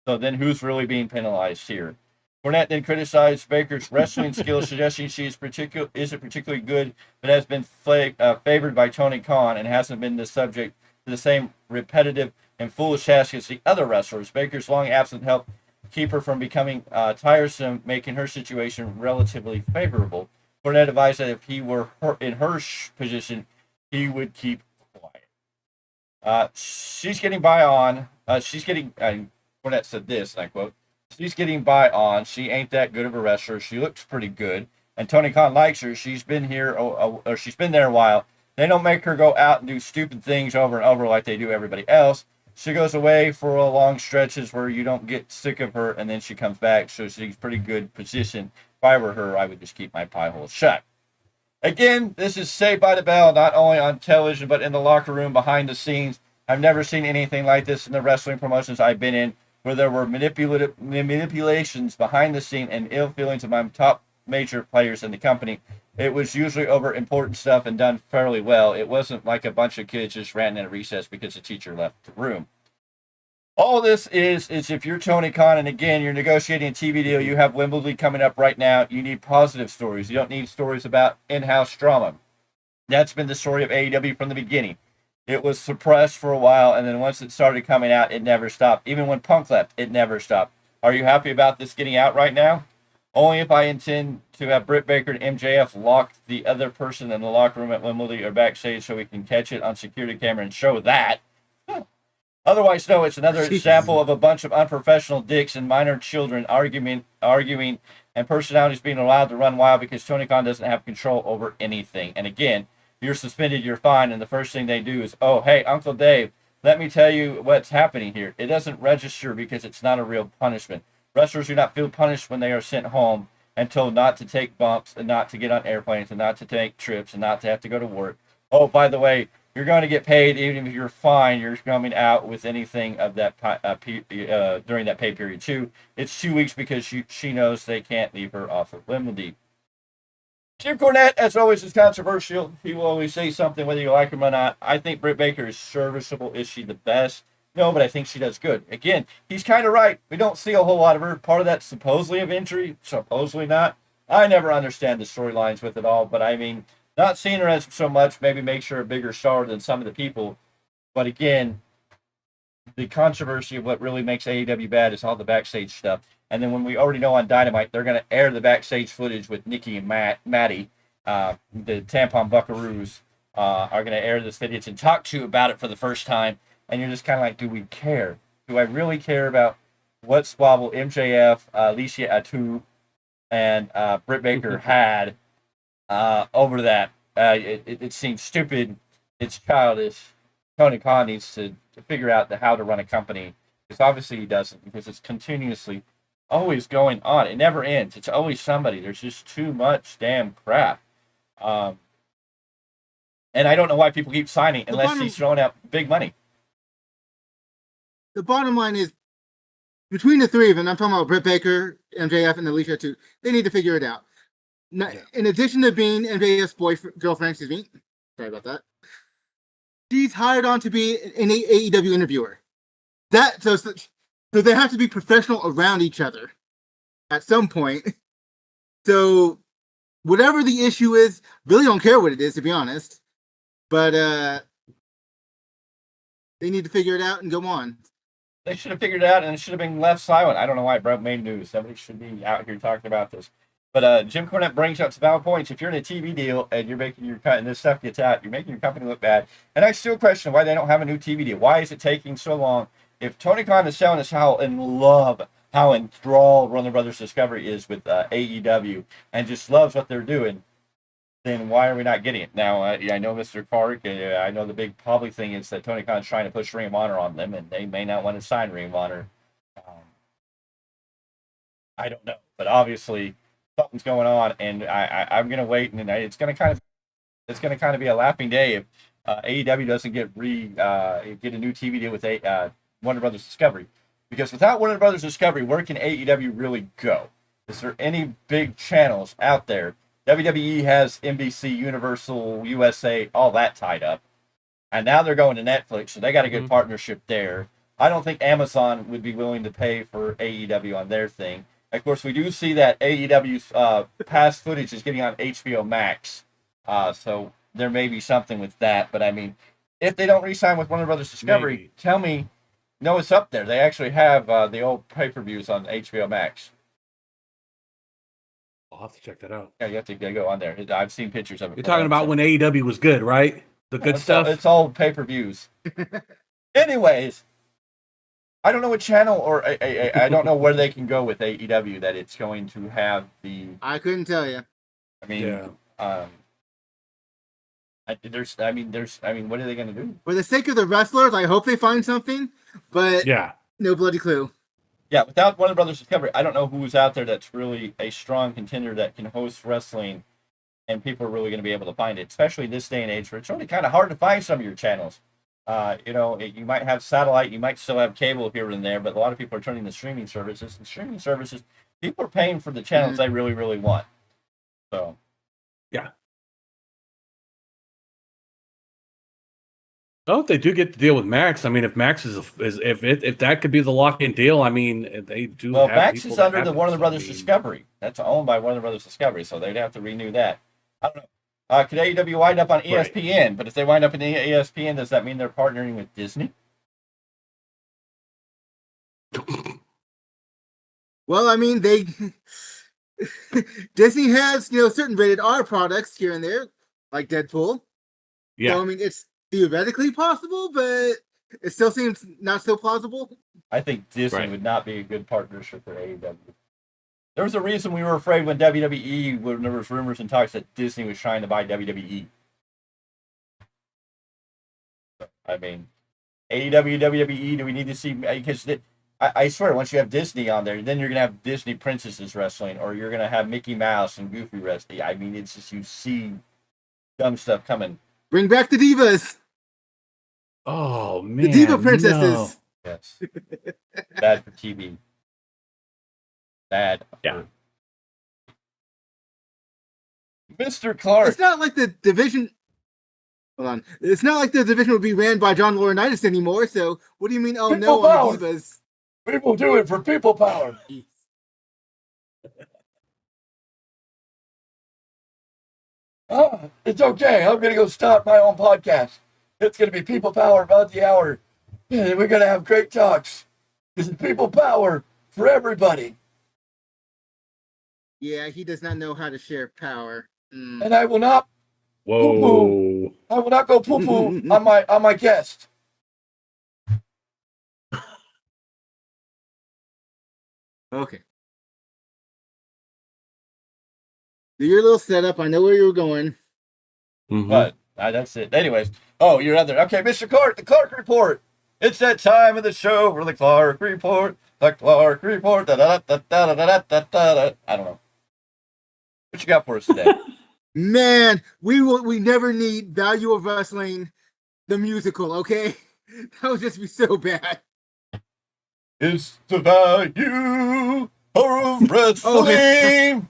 So then, who's really being penalized here? Cornette then criticized Baker's wrestling skills, suggesting she isn't particularly good, but has been favored by Tony Khan and hasn't been the subject to the same repetitive and foolish task as the other wrestlers. Baker's long absence helped keep her from becoming tiresome, making her situation relatively favorable. Cornette advised that if he were in her position, he would keep quiet. She's getting by on. Cornette said this, and I quote, "She's getting by on. She ain't that good of a wrestler. She looks pretty good. And Tony Khan likes her. She's been here, or she's been there a while. They don't make her go out and do stupid things over and over like they do everybody else. She goes away for a long stretches where you don't get sick of her, and then she comes back. So she's pretty good position. If I were her, I would just keep my pie hole shut." Again, this is Saved by the Bell, not only on television, but in the locker room, behind the scenes. I've never seen anything like this in the wrestling promotions I've been in, where there were manipulations behind the scene and ill feelings among top major players in the company. It was usually over important stuff and done fairly well. It wasn't like a bunch of kids just ran in a recess because the teacher left the room. All this is if you're Tony Khan, and again, you're negotiating a TV deal, you have Wimbledon coming up right now, you need positive stories. You don't need stories about in-house drama. That's been the story of AEW from the beginning. It was suppressed for a while, and then once it started coming out, it never stopped. Even when Punk left, it never stopped. Are you happy about this getting out right now? Only if I intend to have Britt Baker and MJF lock the other person in the locker room at Wimbledon or backstage so we can catch it on security camera and show that. Otherwise, no, it's another example of a bunch of unprofessional dicks and minor children arguing, and personalities being allowed to run wild because Tony Khan doesn't have control over anything. And again, you're suspended, you're fine, and the first thing they do is, oh, hey, Uncle Dave, let me tell you what's happening here. It doesn't register because it's not a real punishment. Wrestlers do not feel punished when they are sent home and told not to take bumps and not to get on airplanes and not to take trips and not to have to go to work. Oh, by the way, you're going to get paid even if you're fine. You're coming out with anything of that during that pay period too. It's 2 weeks because she knows they can't leave her off of Wimbledon. Jim Cornette, as always, is controversial. He will always say something whether you like him or not. I think Britt Baker is serviceable. Is she the best? No, but I think she does good. Again, he's kind of right. We don't see a whole lot of her. Part of that's supposedly of injury, supposedly not. I never understand the storylines with it all, but I mean, not seeing her as so much maybe makes her a bigger star than some of the people. But again, the controversy of what really makes AEW bad is all the backstage stuff. And then when we already know on Dynamite, they're going to air the backstage footage with Nikki and Maddie, the Tampon Buckaroos, are going to air this footage and talk to you about it for the first time. And you're just kind of like, do we care? Do I really care about what squabble MJF, Alicia Atu, and Britt Baker had over that? It seems stupid. It's childish. Tony Khan needs to figure out how to run a company, because obviously he doesn't, because it's continuously always going on. It never ends. It's always somebody. There's just too much damn crap. And I don't know why people keep signing unless he's throwing out big money. The bottom line is, between the three of them, I'm talking about Britt Baker, MJF, and Alicia too, they need to figure it out. Now, in addition to being MJF's girlfriend, sorry about that, she's hired on to be an AEW interviewer. So they have to be professional around each other at some point. So whatever the issue is, really don't care what it is, to be honest. But they need to figure it out and go on. They should have figured it out, and it should have been left silent. I don't know why it broke main news. Somebody should be out here talking about this. But Jim Cornette brings up some valid points. If you're in a TV deal and you're making your cut and this stuff gets out, you're making your company look bad. And I still question why they don't have a new TV deal. Why is it taking so long? If Tony Khan is selling us how enthralled Warner Brothers Discovery is with AEW and just loves what they're doing, then why are we not getting it? Now, I know Mr. Clarke, I know the big public thing is that Tony Khan's trying to push Ring of Honor on them, and they may not want to sign Ring of Honor. I don't know, but obviously something's going on, and I'm going to wait, and it's going to kind of be a laughing day if AEW doesn't get a new TV deal with Warner Brothers Discovery. Because without Warner Brothers Discovery, where can AEW really go? Is there any big channels out there? WWE has NBC, Universal, USA, all that tied up. And now they're going to Netflix, so they got a good partnership there. I don't think Amazon would be willing to pay for AEW on their thing. Of course, we do see that AEW's past footage is getting on HBO Max. So there may be something with that. But, I mean, if they don't re-sign with Warner Brothers Discovery, tell me, no, it's up there. They actually have the old pay-per-views on HBO Max. I'll have to check that out. Yeah, you have to go on there. I've seen pictures of it. You're talking about when AEW was good, right? The good stuff? It's all pay-per-views. Anyways, I don't know what channel or I don't know where they can go with AEW that it's going to have the... I couldn't tell you. I mean, what are they going to do? For the sake of the wrestlers, I hope they find something, but no bloody clue. Yeah, without Warner Brothers Discovery, I don't know who's out there that's really a strong contender that can host wrestling, and people are really going to be able to find it, especially this day and age where it's really kind of hard to find some of your channels. You might have satellite, you might still have cable here and there, but a lot of people are turning to streaming services, and streaming services, people are paying for the channels they really, really want. So, yeah. Oh, if they do get the deal with Max, I mean, if Max if that could be the lock-in deal, I mean, they do. Well, have Max people is that under have the it, Warner so, Brothers I mean, Discovery. That's owned by Warner Brothers Discovery, so they'd have to renew that. I don't know. Could AEW wind up on ESPN? Right. But if they wind up in ESPN, does that mean they're partnering with Disney? Well, I mean, Disney has certain rated R products here and there, like Deadpool. Yeah, so, I mean, it's theoretically possible, but it still seems not so plausible. I think Disney would not be a good partnership for AEW. There was a reason we were afraid when WWE, when there was rumors and talks that Disney was trying to buy WWE. I mean, AEW, WWE, do we need to see? Because I swear, once you have Disney on there, then you're going to have Disney princesses wrestling, or you're going to have Mickey Mouse and Goofy wrestling. I mean, it's just, you see dumb stuff coming. Bring back the divas. Oh, man. The diva princesses. No. Yes. Bad for TV. Bad. Yeah. Mr. Clarke. It's not like the division. Hold on. It's not like the division would be ran by John Laurinaitis anymore. So what do you mean? Oh, people no, power. on the divas. People do it for people power. It's okay. I'm going to go start my own podcast. It's going to be People Power about the hour. And we're going to have great talks. This is People Power for everybody. Yeah, he does not know how to share power. And I will not poo-poo. I will not go poo-poo on my guest. Okay. Do your little setup. I know where you were going. But that's it. Anyways. Oh, you're out there. Okay, Mr. Clarke, the Clarke Report. It's that time of the show for the Clarke Report. The Clarke Report. Da-da-da-da-da-da-da-da-da. I don't know. What you got for us today? Man, we never need Value of Wrestling, the musical, okay? That would just be so bad. It's the value of wrestling.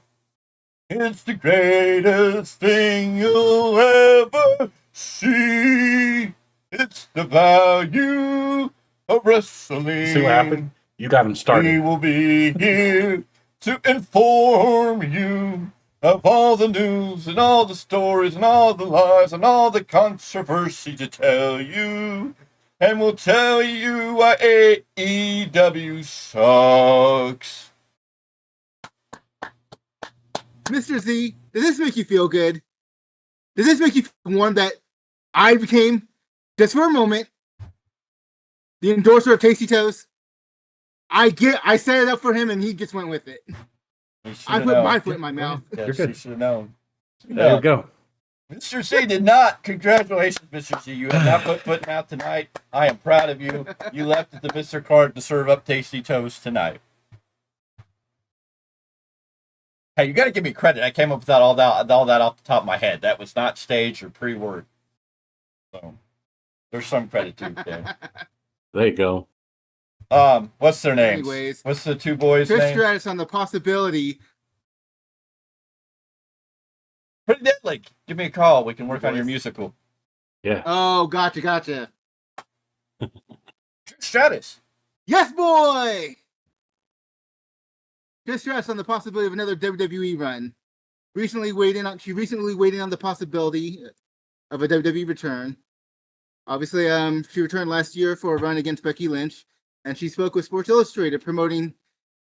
It's the greatest thing you'll ever see. It's the value of wrestling. See what happened? You got him started. We will be here to inform you of all the news and all the stories and all the lies and all the controversy to tell you. And we'll tell you why AEW sucks. Mr. Z, does this make you feel good? Does this make you feel warm that I became, just for a moment, the endorser of Tasty Toast? I set it up for him and he just went with it. I put my foot in my mouth. Yes, you should have known. There you go. Mr. Z did not. Congratulations, Mr. Z. You have not put foot in mouth tonight. I am proud of you. You left at the Mr. Card to serve up Tasty Toast tonight. Hey, you got to give me credit. I came up with all that off the top of my head. That was not staged or pre-word. So there's some credit to it. There you go. What's their names? Anyways, what's the two boys' Trish names? Stratus on the possibility. Pretty deadly. Give me a call. We can work on your musical. Yeah. Oh, gotcha. Trish Stratus. Yes, boy. Trish Stratus on the possibility of another WWE run. She recently weighed in on the possibility of a WWE return. Obviously, she returned last year for a run against Becky Lynch, and she spoke with Sports Illustrated promoting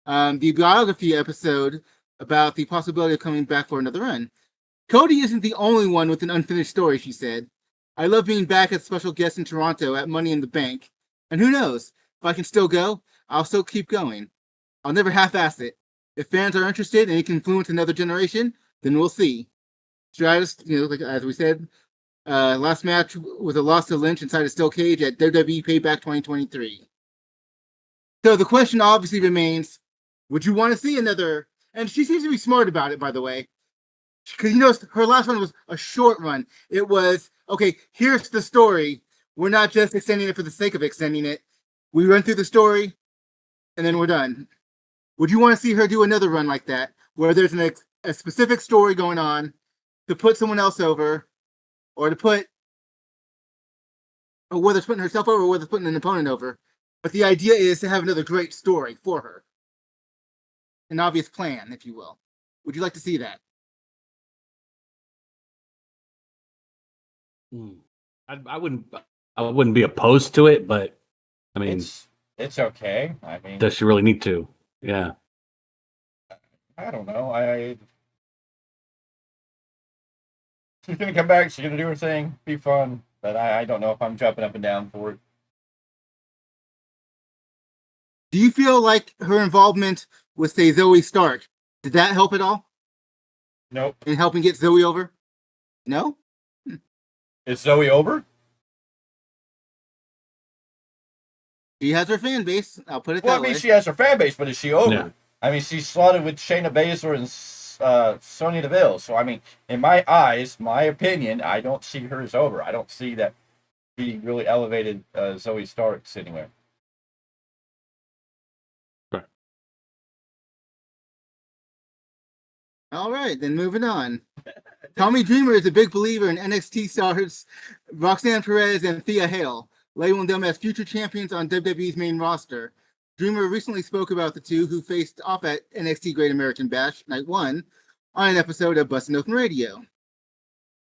the biography episode about the possibility of coming back for another run. Cody isn't the only one with an unfinished story, she said. I love being back as special guest in Toronto at Money in the Bank. And who knows, if I can still go, I'll still keep going. I'll never half-ass it. If fans are interested and it can influence another generation, then we'll see. Stratus, like as we said, last match was a loss to Lynch inside a steel cage at WWE Payback 2023. So the question obviously remains, would you want to see another? And she seems to be smart about it, by the way. Because her last one was a short run. It was, okay, here's the story. We're not just extending it for the sake of extending it. We run through the story, and then we're done. Would you want to see her do another run like that, where there's a specific story going on to put someone else over, or whether it's putting herself over, or whether it's putting an opponent over? But the idea is to have another great story for her. An obvious plan, if you will. Would you like to see that? I wouldn't be opposed to it, but I mean, it's okay. I mean, does she really need to? Yeah. I don't know. She's gonna come back. She's gonna do her thing. Be fun. But I don't know if I'm jumping up and down for it. Do you feel like her involvement with, say, Zoe Stark, did that help at all? Nope. In helping get Zoe over? No? Is Zoe over? She has her fan base. I'll put it Well, that way. I mean, she has her fan base, but is she over? Yeah. I mean, she's slotted with Shayna Baszler and Sonya Deville. So, I mean, in my eyes, my opinion, I don't see her as over. I don't see that she really elevated Zoe Starks anywhere. Right. All right, then moving on. Tommy Dreamer is a big believer in NXT stars Roxanne Perez and Thea Hale, labeling them as future champions on WWE's main roster. Dreamer recently spoke about the two who faced off at NXT Great American Bash Night 1 on an episode of Bustin' Open Radio.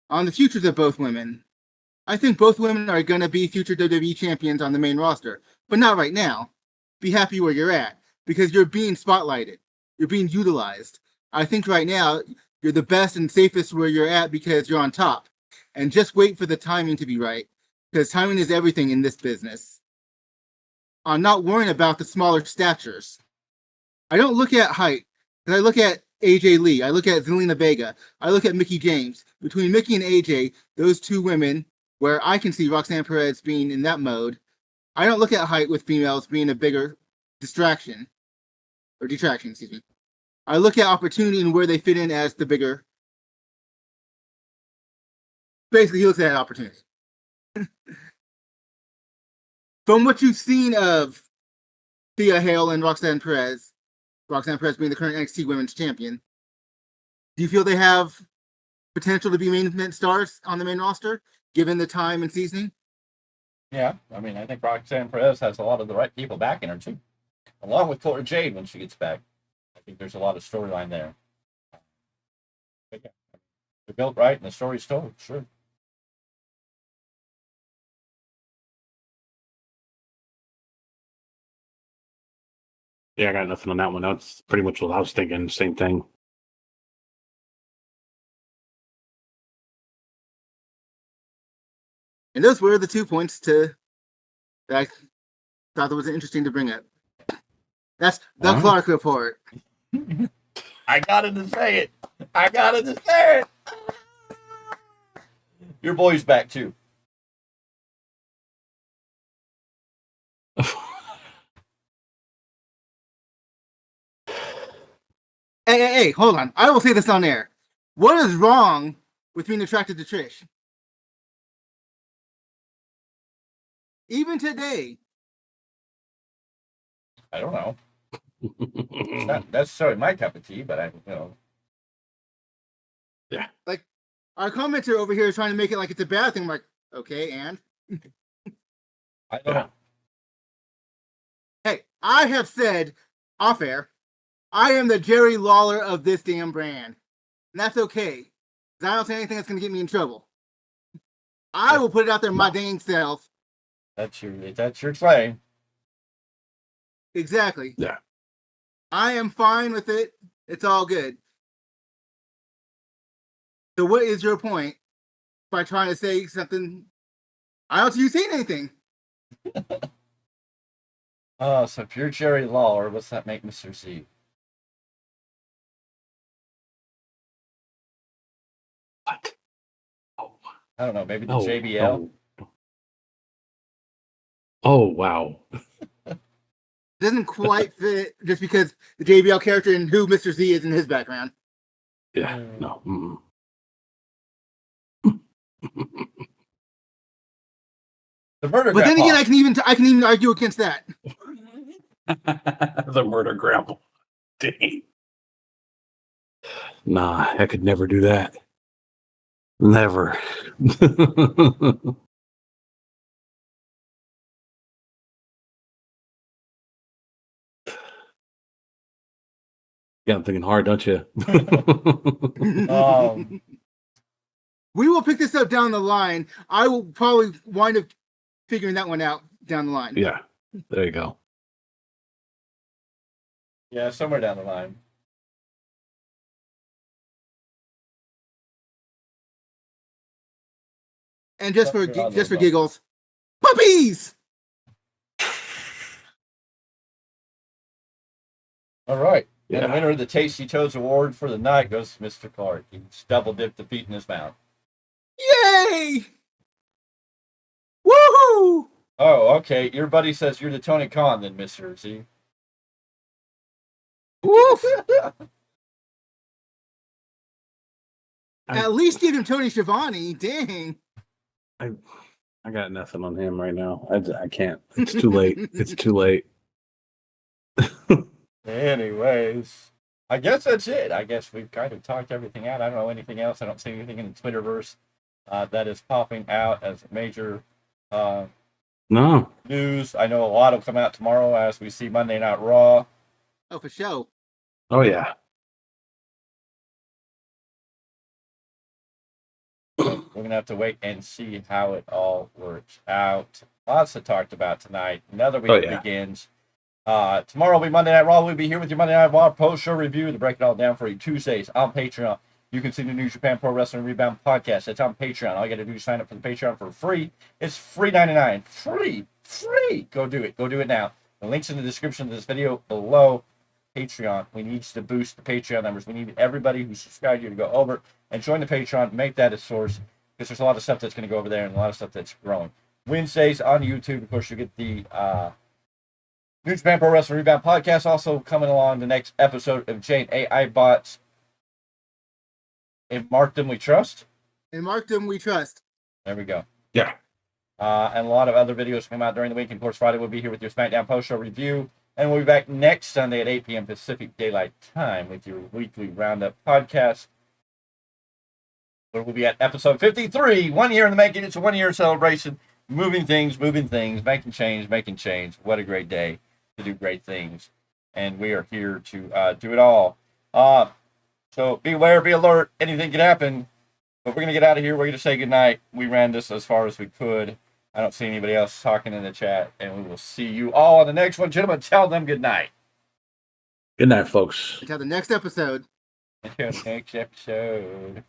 On the futures of both women. I think both women are going to be future WWE champions on the main roster, but not right now. Be happy where you're at, because you're being spotlighted. You're being utilized. I think right now, you're the best and safest where you're at because you're on top. And just wait for the timing to be right, because timing is everything in this business. I'm not worrying about the smaller statures. I don't look at height, because I look at AJ Lee, I look at Zelina Vega, I look at Mickie James. Between Mickie and AJ, those two women, where I can see Roxanne Perez being in that mode, I don't look at height with females being a bigger detraction. I look at opportunity and where they fit in as the bigger. Basically, he looks at opportunity. From what you've seen of Thea Hale and Roxanne Perez being the current NXT Women's Champion, do you feel they have potential to be main event stars on the main roster, given the time and seasoning? Yeah, I mean, I think Roxanne Perez has a lot of the right people backing her, too. Along with Cora Jade when she gets back. I think there's a lot of storyline there. But yeah, they're built right and the story's told, sure. Yeah, I got nothing on that one. That's pretty much what I was thinking. Same thing. And those were the 2 points that I thought that was interesting to bring up. That's the Clarke Report. I got to say it. Your boy's back, too. Hey, hold on. I will say this on air. What is wrong with being attracted to Trish? Even today. I don't know. It's not necessarily my cup of tea, but I, Yeah. Like, our commenter over here is trying to make it like it's a bad thing. I'm like, okay, and? I don't know. Hey, I have said, off air, I am the Jerry Lawler of this damn brand. And that's okay. Because I don't say anything that's going to get me in trouble. I will put it out there my dang self. That's your claim. Exactly. Yeah. I am fine with it. It's all good. So what is your point by trying to say something? I don't see you saying anything. So if you're Jerry Lawler, what's that make Mr. Z? What? Oh. I don't know. Maybe the JBL. Oh wow. Doesn't quite fit just because the JBL character and who Mr. Z is in his background. Yeah. No. Mm-mm. The murder. But then again, I can even argue against that. The murder grandpa. Dang. Nah, I could never do that. Never. Yeah, I'm thinking hard, don't you? We will pick this up down the line. I will probably wind up figuring that one out down the line. Yeah, there you go. Yeah, somewhere down the line. And just for giggles, puppies. All right. Yeah. And the winner of the Tasty Toes Award for the night goes to Mr. Clarke. He's double dipped the feet in his mouth. Yay! Woohoo! Oh, okay. Your buddy says you're the Tony Khan, then, Mr. Z. Woof! At least give him Tony Schiavone. Dang. I got nothing on him right now. I can't. It's too late. It's too late. Anyways, I guess that's it. I guess we've kind of talked everything out. I don't know anything else. I don't see anything in the Twitterverse that is popping out as major No news. I know a lot will come out tomorrow as we see Monday Night Raw. Oh, for sure. Oh yeah. We're going to have to wait and see how it all works out. Lots to talk about tonight. Another week begins. Tomorrow will be Monday Night Raw. We'll be here with your Monday Night Raw post-show review to break it all down for you. Tuesdays on Patreon. You can see the New Japan Pro Wrestling Rebound podcast. It's on Patreon. All you got to do is sign up for the Patreon for free. It's $3.99. Free. Go do it. Go do it now. The link's in the description of this video below. Patreon. We need to boost the Patreon numbers. We need everybody who subscribed you to go over and join the Patreon. Make that a source because there's a lot of stuff that's going to go over there and a lot of stuff that's growing. Wednesdays on YouTube, of course, you get the New Japan Pro Wrestling Rebound podcast. Also coming along the next episode of Jane AI Bots. In Markdom We Trust. In Markdom We Trust. There we go. Yeah. And a lot of other videos come out during the week. And of course, Friday we'll be here with your SmackDown post-show review. And we'll be back next Sunday at 8 p.m. Pacific Daylight Time with your weekly Roundup podcast. Where we'll be at episode 53. 1 year in the making. It's a 1 year celebration. Moving things, making change. What a great day to do great things. And we are here to do it all. So be aware, be alert. Anything can happen. But we're going to get out of here. We're going to say goodnight. We ran this as far as we could. I don't see anybody else talking in the chat. And we will see you all on the next one. Gentlemen, tell them goodnight. Good night, folks. Until the next episode. Until the next episode.